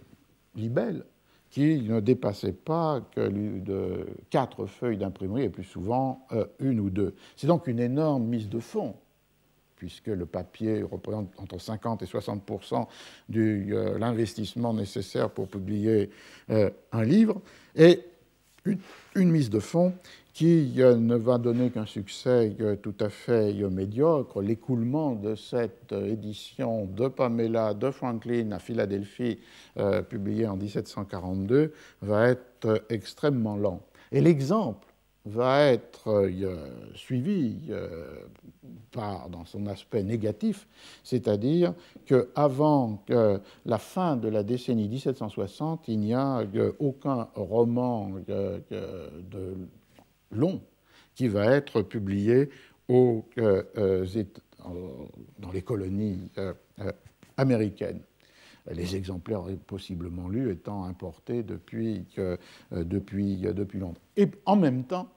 libelles qui ne dépassaient pas que de 4 feuilles d'imprimerie, et plus souvent une ou deux. C'est donc une énorme mise de fonds, puisque le papier représente entre 50 et 60% de l'investissement nécessaire pour publier un livre, et une mise de fonds qui ne va donner qu'un succès tout à fait médiocre. L'écoulement de cette édition de Pamela de Franklin à Philadelphie, publiée en 1742, va être extrêmement lent. Et l'exemple va être suivi dans son aspect négatif, c'est-à-dire qu'avant la fin de la décennie 1760, il n'y a aucun roman long qui va être publié dans les colonies américaines. Les exemplaires possiblement lus étant importés depuis longtemps. Et en même temps,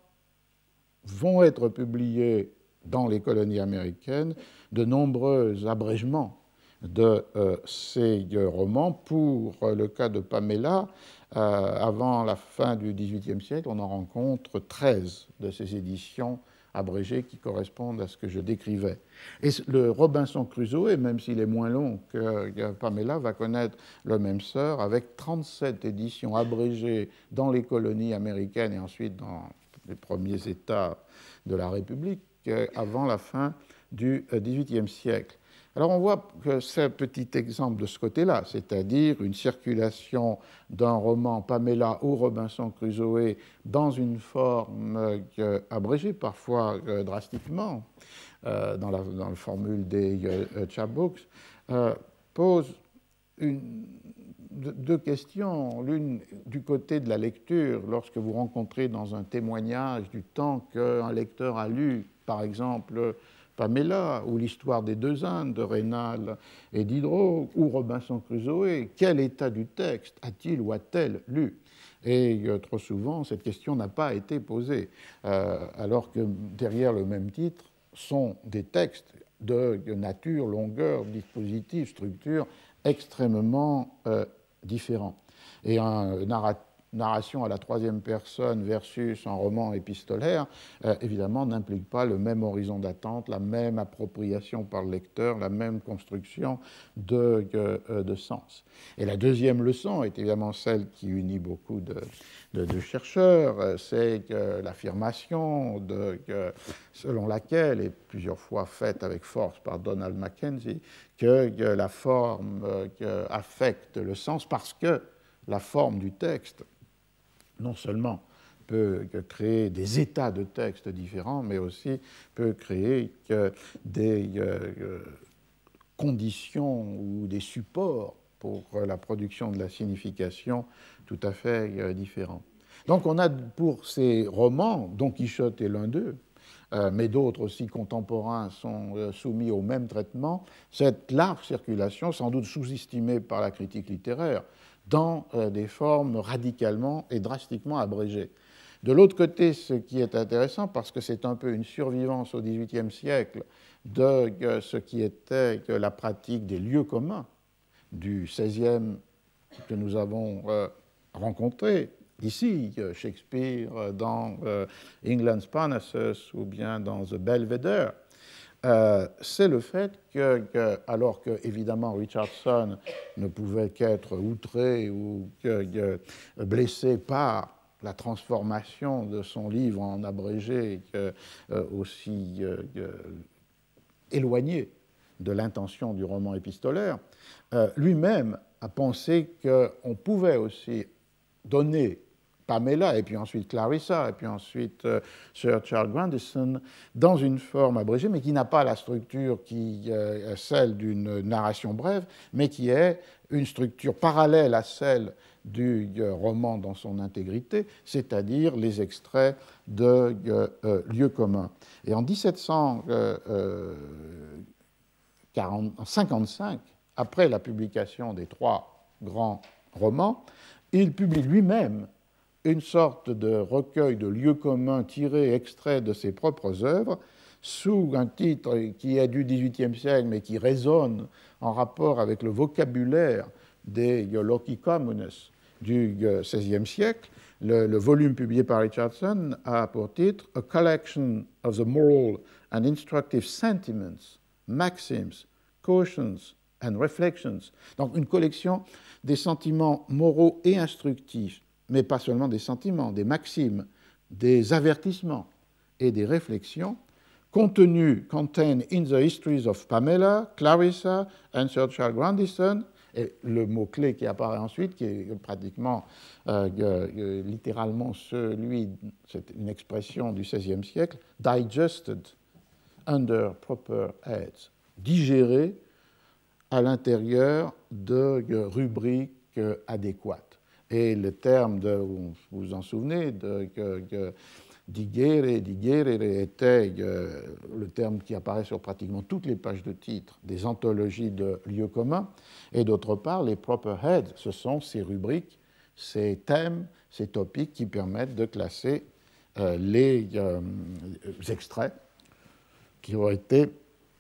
vont être publiés dans les colonies américaines de nombreux abrégements de ces romans. Pour le cas de Pamela, avant la fin du XVIIIe siècle, on en rencontre 13 de ces éditions abrégées qui correspondent à ce que je décrivais. Et le Robinson Crusoe, même s'il est moins long que Pamela, va connaître le même sort avec 37 éditions abrégées dans les colonies américaines et ensuite dans les premiers États de la République avant la fin du XVIIIe siècle. Alors on voit que c'est un petit exemple de ce côté-là, c'est-à-dire une circulation d'un roman Pamela ou Robinson Crusoe dans une forme abrégée, parfois drastiquement, dans la formule des chapbooks, pose deux questions. L'une du côté de la lecture, lorsque vous rencontrez dans un témoignage du temps qu'un lecteur a lu, par exemple, Pamela, ou l'histoire des deux Indes de Raynal et Diderot, ou Robinson Crusoe, quel état du texte a-t-il ou a-t-elle lu? Et trop souvent, cette question n'a pas été posée, alors que derrière le même titre sont des textes de nature, longueur, dispositif, structure extrêmement différents. Et un narration à la troisième personne versus un roman épistolaire, évidemment, n'implique pas le même horizon d'attente, la même appropriation par le lecteur, la même construction de sens. Et la deuxième leçon est évidemment celle qui unit beaucoup de chercheurs, c'est l'affirmation selon laquelle, et plusieurs fois faite avec force par Donald Mackenzie, que la forme affecte le sens parce que la forme du texte non seulement peut créer des états de texte différents, mais aussi peut créer des conditions ou des supports pour la production de la signification tout à fait différents. Donc on a pour ces romans, Don Quichotte est l'un d'eux, mais d'autres aussi contemporains sont soumis au même traitement, cette large circulation, sans doute sous-estimée par la critique littéraire, dans des formes radicalement et drastiquement abrégées. De l'autre côté, ce qui est intéressant, parce que c'est un peu une survivance au XVIIIe siècle de ce qui était la pratique des lieux communs du XVIe que nous avons rencontré ici, Shakespeare dans England's Parnassus ou bien dans The Belvedere, c'est le fait que, alors que, évidemment, Richardson ne pouvait qu'être outré ou blessé par la transformation de son livre en abrégé aussi éloigné de l'intention du roman épistolaire, lui-même a pensé qu'on pouvait aussi donner Pamela, et puis ensuite Clarissa, et puis ensuite Sir Charles Grandison, dans une forme abrégée, mais qui n'a pas la structure qui est celle d'une narration brève, mais qui est une structure parallèle à celle du roman dans son intégrité, c'est-à-dire les extraits de lieux communs. Et en 1755, après la publication des trois grands romans, il publie lui-même une sorte de recueil de lieux communs tirés, extraits de ses propres œuvres, sous un titre qui est du XVIIIe siècle, mais qui résonne en rapport avec le vocabulaire des loci communes du XVIe siècle. Le volume publié par Richardson a pour titre « A collection of the moral and instructive sentiments, maxims, cautions and reflections ». Donc une collection des sentiments moraux et instructifs, mais pas seulement des sentiments, des maximes, des avertissements et des réflexions contenus contained in the histories of Pamela, Clarissa and Sir Charles Grandison, et le mot-clé qui apparaît ensuite, qui est pratiquement littéralement celui, c'est une expression du XVIe siècle, digested under proper heads, digéré à l'intérieur de rubriques adéquates. Et le terme, vous vous en souvenez, digere était le terme qui apparaît sur pratiquement toutes les pages de titre des anthologies de lieux communs. Et d'autre part, les proper heads, ce sont ces rubriques, ces thèmes, ces topics qui permettent de classer les extraits qui ont été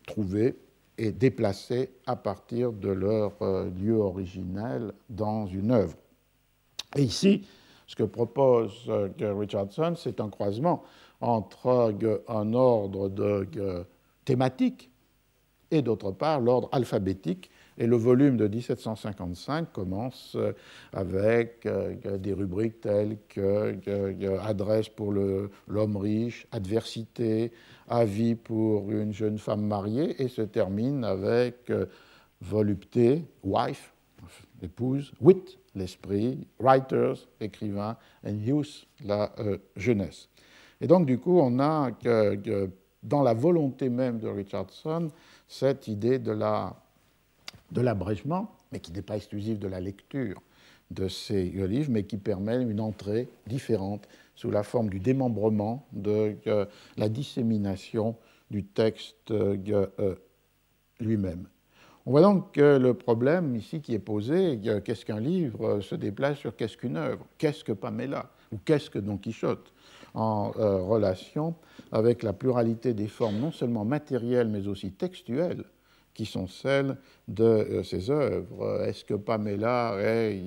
trouvés et déplacés à partir de leur lieu originel dans une œuvre. Et ici, ce que propose Richardson, c'est un croisement entre un ordre thématique et d'autre part l'ordre alphabétique. Et le volume de 1755 commence avec des rubriques telles que adresse pour l'homme riche, adversité, avis pour une jeune femme mariée, et se termine avec volupté, wife, épouse, wit, l'esprit, writers, écrivain, and youth, la jeunesse. Et donc, du coup, on a dans la volonté même de Richardson cette idée de l'abrégement, mais qui n'est pas exclusive de la lecture de ces livres, mais qui permet une entrée différente sous la forme du démembrement, de la dissémination du texte lui-même. On voit donc que le problème ici qui est posé, qu'est-ce qu'un livre, se déplace sur qu'est-ce qu'une œuvre, qu'est-ce que Pamela, ou qu'est-ce que Don Quichotte, en relation avec la pluralité des formes, non seulement matérielles, mais aussi textuelles, qui sont celles de ces œuvres. Est-ce que Pamela est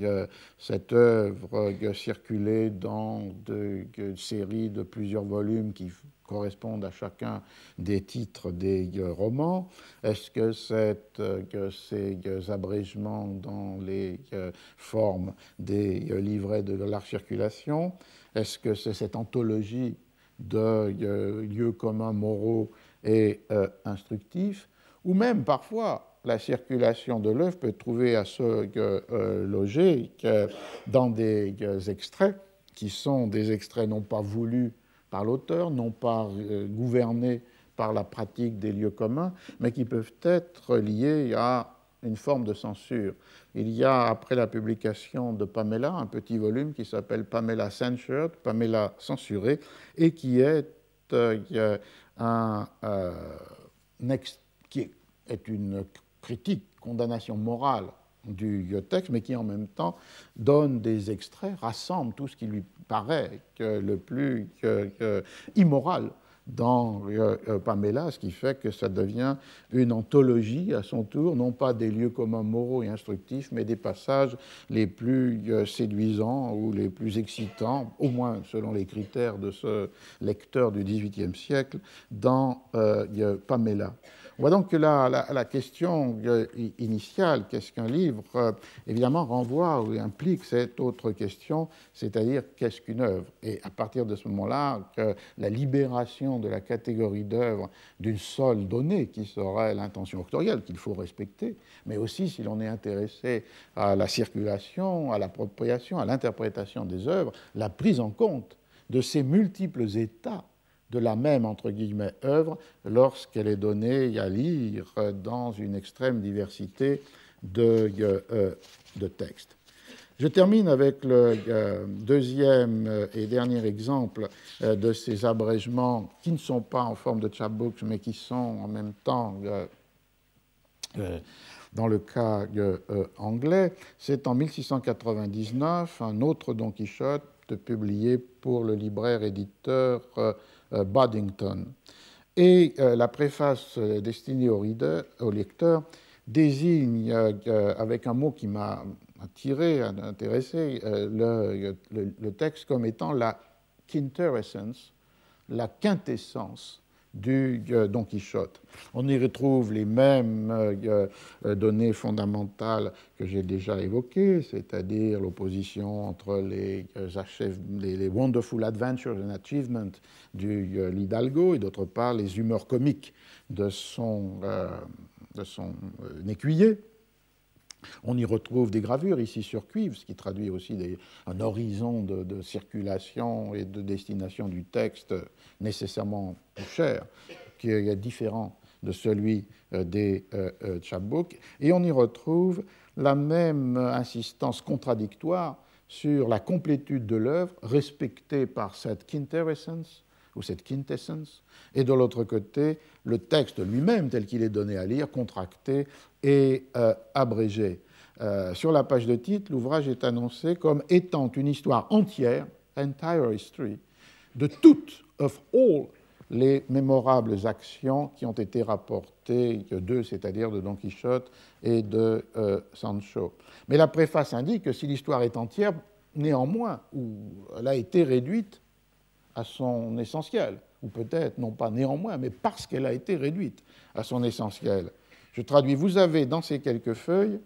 cette œuvre circulée dans une série de plusieurs volumes qui correspondent à chacun des titres des romans? Est-ce que ces abrégements dans les formes des livrets de la circulation? Est-ce que c'est cette anthologie de lieux communs moraux et instructifs? Ou même, parfois, la circulation de l'œuvre peut trouver à se loger dans des extraits qui sont des extraits non pas voulus par l'auteur, non pas gouvernés par la pratique des lieux communs, mais qui peuvent être liés à une forme de censure. Il y a, après la publication de Pamela, un petit volume qui s'appelle Pamela Censured, Pamela censurée, et qui est qui est une critique, condamnation morale du texte, mais qui en même temps donne des extraits, rassemble tout ce qui lui paraît le plus immoral dans Pamela, ce qui fait que ça devient une anthologie à son tour, non pas des lieux communs moraux et instructifs, mais des passages les plus séduisants ou les plus excitants, au moins selon les critères de ce lecteur du XVIIIe siècle, dans Pamela. On voit donc que la question initiale, qu'est-ce qu'un livre, évidemment renvoie ou implique cette autre question, c'est-à-dire qu'est-ce qu'une œuvre. Et à partir de ce moment-là, la libération de la catégorie d'œuvre d'une seule donnée, qui serait l'intention autorielle, qu'il faut respecter, mais aussi, si l'on est intéressé à la circulation, à l'appropriation, à l'interprétation des œuvres, la prise en compte de ces multiples états de la même, entre guillemets, œuvre lorsqu'elle est donnée à lire dans une extrême diversité de textes. Je termine avec le deuxième et dernier exemple de ces abrégements qui ne sont pas en forme de chapbooks, mais qui sont en même temps, dans le cas anglais. C'est en 1699 un autre Don Quichotte publié pour le libraire éditeur Boddington. Et la préface destinée au lecteur désigne, avec un mot qui m'a attiré, intéressé, le texte comme étant la quintessence, la quintessence du Don Quichotte. On y retrouve les mêmes données fondamentales que j'ai déjà évoquées, c'est-à-dire l'opposition entre les Wonderful Adventures and Achievements du l'Hidalgo et d'autre part les humeurs comiques de son écuyer. On y retrouve des gravures ici sur cuivre, ce qui traduit aussi un horizon de circulation et de destination du texte nécessairement plus cher, qui est différent de celui des chapbooks. Et on y retrouve la même insistance contradictoire sur la complétude de l'œuvre, respectée par cette quintessence, ou cette quintessence, et de l'autre côté, le texte lui-même, tel qu'il est donné à lire, contracté et abrégé. Sur la page de titre, l'ouvrage est annoncé comme étant une histoire entière, entire history, of all les mémorables actions qui ont été rapportées d'eux, c'est-à-dire de Don Quichotte et de Sancho. Mais la préface indique que si l'histoire est entière, néanmoins, elle a été réduite à son essentiel, ou peut-être, non pas néanmoins, mais parce qu'elle a été réduite à son essentiel. Je traduis, vous avez dans ces quelques feuilles,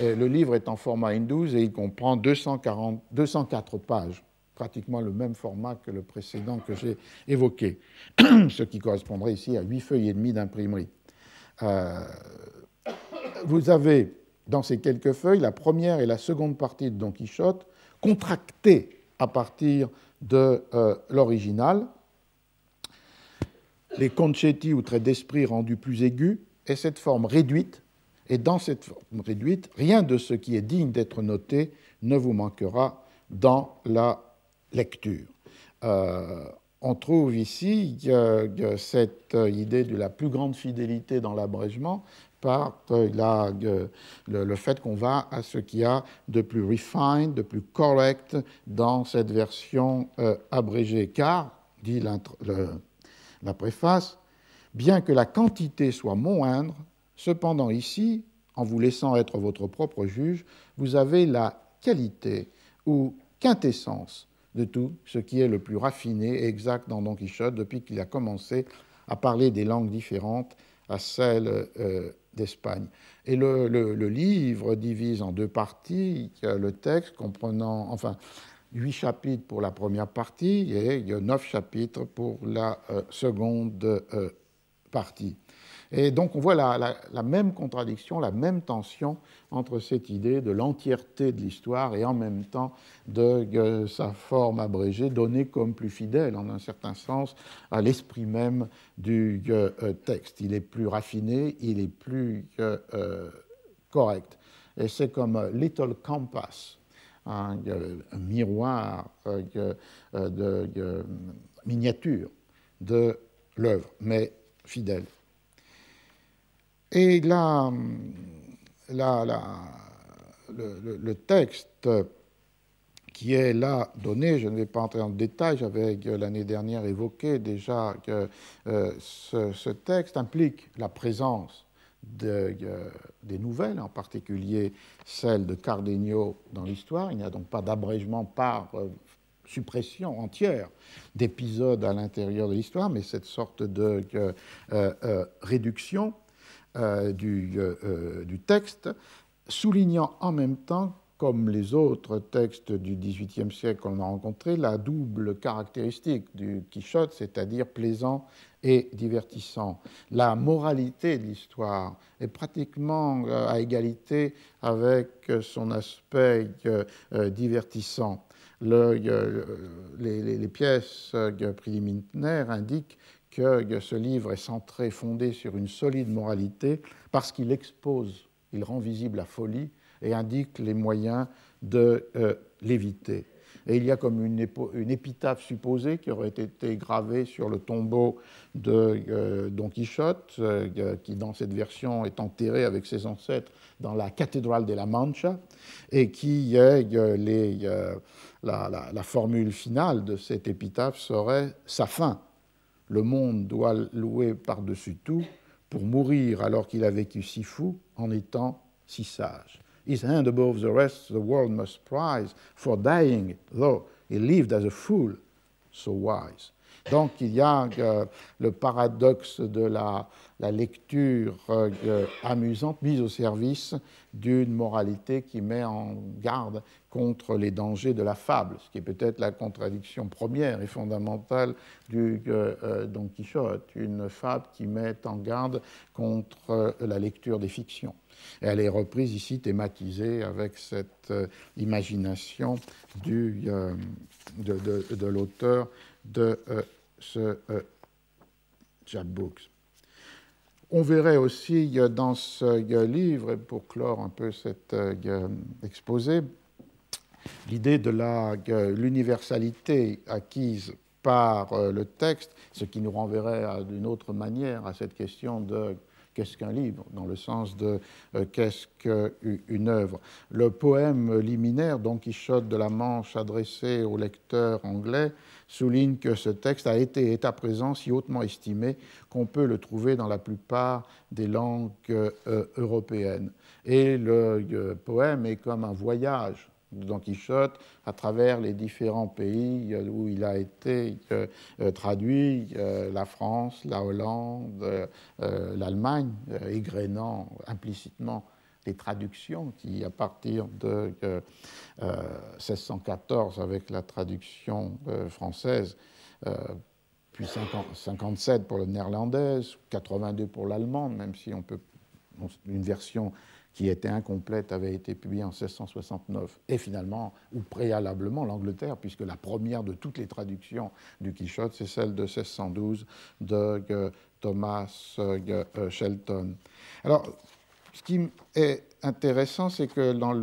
le livre est en format N12 et il comprend 204 pages, pratiquement le même format que le précédent que j'ai évoqué, ce qui correspondrait ici à 8 feuilles et demie d'imprimerie. Vous avez dans ces quelques feuilles la première et la seconde partie de Don Quichotte, contractées à partir de l'original, les concetti ou traits d'esprit rendus plus aigus, et cette forme réduite. Et dans cette forme réduite, rien de ce qui est digne d'être noté ne vous manquera dans la lecture. On trouve ici cette idée de la plus grande fidélité dans l'abrégement par le fait qu'on va à ce qu'il y a de plus refined, de plus correct dans cette version abrégée. Car, dit la préface, bien que la quantité soit moindre, cependant ici, en vous laissant être votre propre juge, vous avez la qualité ou quintessence de tout ce qui est le plus raffiné et exact dans Don Quichotte depuis qu'il a commencé à parler des langues différentes à celles d'Espagne. Et le livre divise en deux parties le texte comprenant, 8 chapitres pour la première partie et il y a 9 chapitres pour la seconde partie. Et donc on voit la même contradiction, la même tension entre cette idée de l'entièreté de l'histoire et en même temps de sa forme abrégée, donnée comme plus fidèle, en un certain sens, à l'esprit même du texte. Il est plus raffiné, il est plus correct. Et c'est comme Little Compass, un miroir de miniature de l'œuvre, mais fidèle. Et là, le texte qui est là donné, je ne vais pas entrer en détail, j'avais l'année dernière évoqué déjà que ce texte implique la présence des nouvelles, en particulier celles de Cardenio dans l'histoire. Il n'y a donc pas d'abrégement par suppression entière d'épisodes à l'intérieur de l'histoire, mais cette sorte de réduction du texte, soulignant en même temps, comme les autres textes du XVIIIe siècle qu'on a rencontrés, la double caractéristique du Quichotte, c'est-à-dire plaisant et divertissant. La moralité de l'histoire est pratiquement à égalité avec son aspect divertissant. Les pièces préliminaires indiquent que ce livre est centré, fondé sur une solide moralité, parce qu'il expose, il rend visible la folie et indique les moyens de l'éviter. Et il y a comme une épitaphe supposée qui aurait été gravée sur le tombeau de Don Quichotte, qui dans cette version est enterré avec ses ancêtres dans la cathédrale de la Mancha, et qui est la formule finale de cette épitaphe serait « sa fin ». Le monde doit louer par-dessus tout pour mourir alors qu'il a vécu si fou en étant si sage. His hand above the rest the world must prize, for dying, though he lived as a fool, so wise. Donc il y a le paradoxe de la lecture amusante mise au service d'une moralité qui met en garde contre les dangers de la fable, ce qui est peut-être la contradiction première et fondamentale du Don Quichotte, une fable qui met en garde contre la lecture des fictions. Et elle est reprise ici, thématisée avec cette imagination de l'auteur de ce chapbook. On verrait aussi dans ce livre, pour clore un peu cet exposé, l'idée de l'universalité acquise par le texte, ce qui nous renverrait d'une autre manière à cette question de qu'est-ce qu'un livre, dans le sens de qu'est-ce qu'une œuvre. Le poème liminaire, Don Quichotte de la Manche, adressé au lecteur anglais, souligne que ce texte a été et est à présent si hautement estimé qu'on peut le trouver dans la plupart des langues européennes. Et le poème est comme un voyage de Don Quichotte à travers les différents pays où il a été traduit, la France, la Hollande, l'Allemagne, égrénant implicitement les traductions qui, à partir de 1614, avec la traduction française, puis 57 pour le néerlandais, 82 pour l'allemande, même si une version qui était incomplète avait été publiée en 1669, et finalement, ou préalablement, l'Angleterre, puisque la première de toutes les traductions du Quichotte, c'est celle de 1612 de Thomas Shelton. Alors, ce qui est intéressant, c'est que dans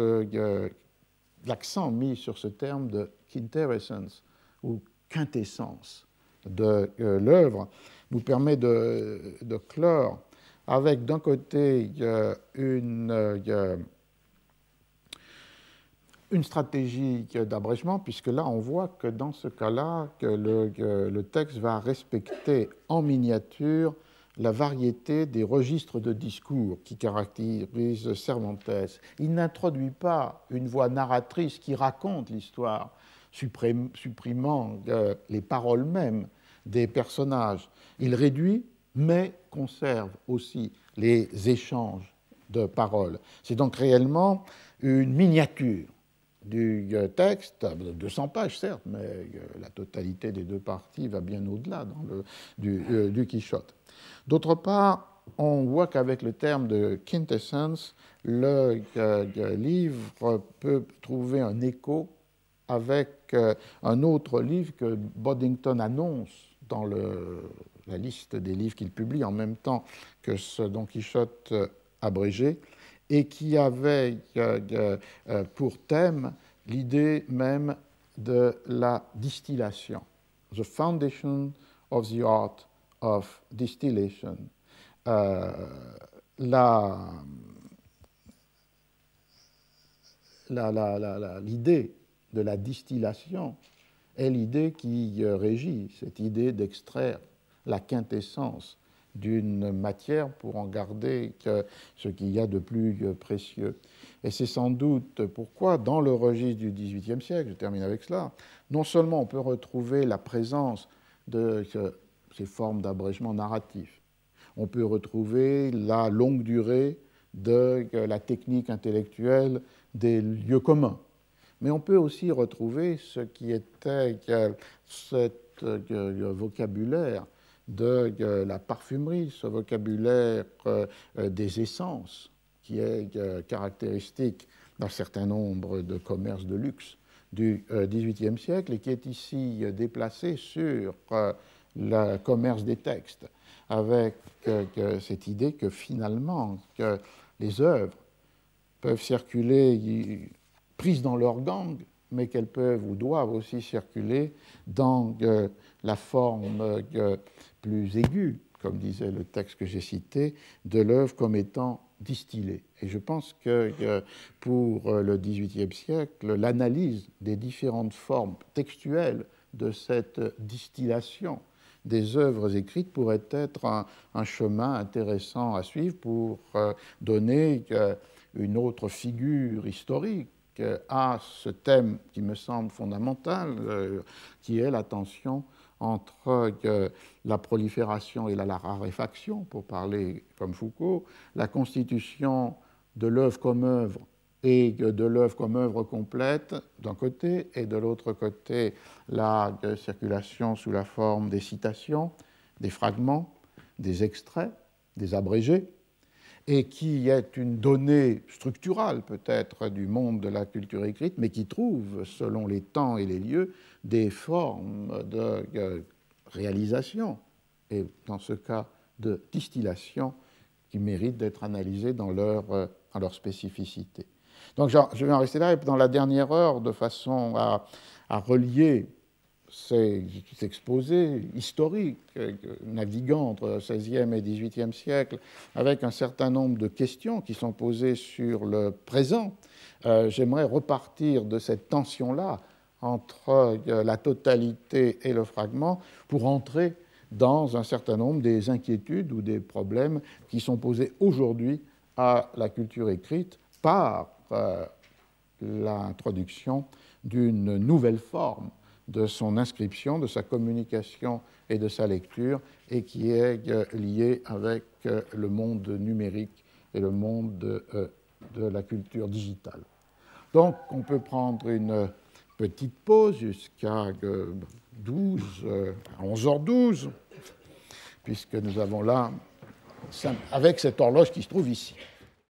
l'accent mis sur ce terme de quintessence, ou quintessence de l'œuvre, nous permet de clore avec d'un côté une stratégie d'abrégement, puisque là on voit que dans ce cas-là, que le texte va respecter en miniature la variété des registres de discours qui caractérisent Cervantes. Il n'introduit pas une voix narratrice qui raconte l'histoire, supprimant les paroles mêmes des personnages. Il réduit, mais conserve aussi les échanges de paroles. C'est donc réellement une miniature du texte, de 200 pages certes, mais la totalité des deux parties va bien au-delà du Quichotte. D'autre part, on voit qu'avec le terme de quintessence, le livre peut trouver un écho avec un autre livre que Boddington annonce dans la liste des livres qu'il publie en même temps que ce Don Quichotte abrégé, et qui avait pour thème l'idée même de la distillation, The Foundation of the Art of Distillation. L'idée de la distillation est l'idée qui régit cette idée d'extraire la quintessence d'une matière pour en garder ce qu'il y a de plus précieux. Et c'est sans doute pourquoi, dans le registre du XVIIIe siècle, je termine avec cela, non seulement on peut retrouver la présence de ces formes d'abrégement narratif, on peut retrouver la longue durée de la technique intellectuelle des lieux communs, mais on peut aussi retrouver ce qui était ce vocabulaire de la parfumerie, ce vocabulaire des essences qui est caractéristique d'un certain nombre de commerces de luxe du XVIIIe siècle et qui est ici déplacé sur le commerce des textes, avec cette idée que finalement que les œuvres peuvent circuler prises dans leur gang, mais qu'elles peuvent ou doivent aussi circuler dans la forme plus aiguë, comme disait le texte que j'ai cité, de l'œuvre comme étant distillée. Et je pense que pour le XVIIIe siècle, l'analyse des différentes formes textuelles de cette distillation des œuvres écrites pourrait être un chemin intéressant à suivre pour donner une autre figure historique à ce thème qui me semble fondamental, qui est la tension entre la prolifération et la raréfaction, pour parler comme Foucault, la constitution de l'œuvre comme œuvre et de l'œuvre comme œuvre complète d'un côté, et de l'autre côté la circulation sous la forme des citations, des fragments, des extraits, des abrégés, et qui est une donnée structurale peut-être du monde de la culture écrite, mais qui trouve, selon les temps et les lieux, des formes de réalisation, et dans ce cas de distillation, qui méritent d'être analysées dans leur spécificité. Donc je vais en rester là, et dans la dernière heure, de façon à relier ces exposés historiques, naviguant entre le XVIe et XVIIIe siècle, avec un certain nombre de questions qui sont posées sur le présent, j'aimerais repartir de cette tension-là entre la totalité et le fragment pour entrer dans un certain nombre des inquiétudes ou des problèmes qui sont posés aujourd'hui à la culture écrite par l'introduction d'une nouvelle forme de son inscription, de sa communication et de sa lecture, et qui est liée avec le monde numérique et le monde de la culture digitale. Donc, on peut prendre une petite pause jusqu'à 11h12, puisque nous avons là, avec cette horloge qui se trouve ici.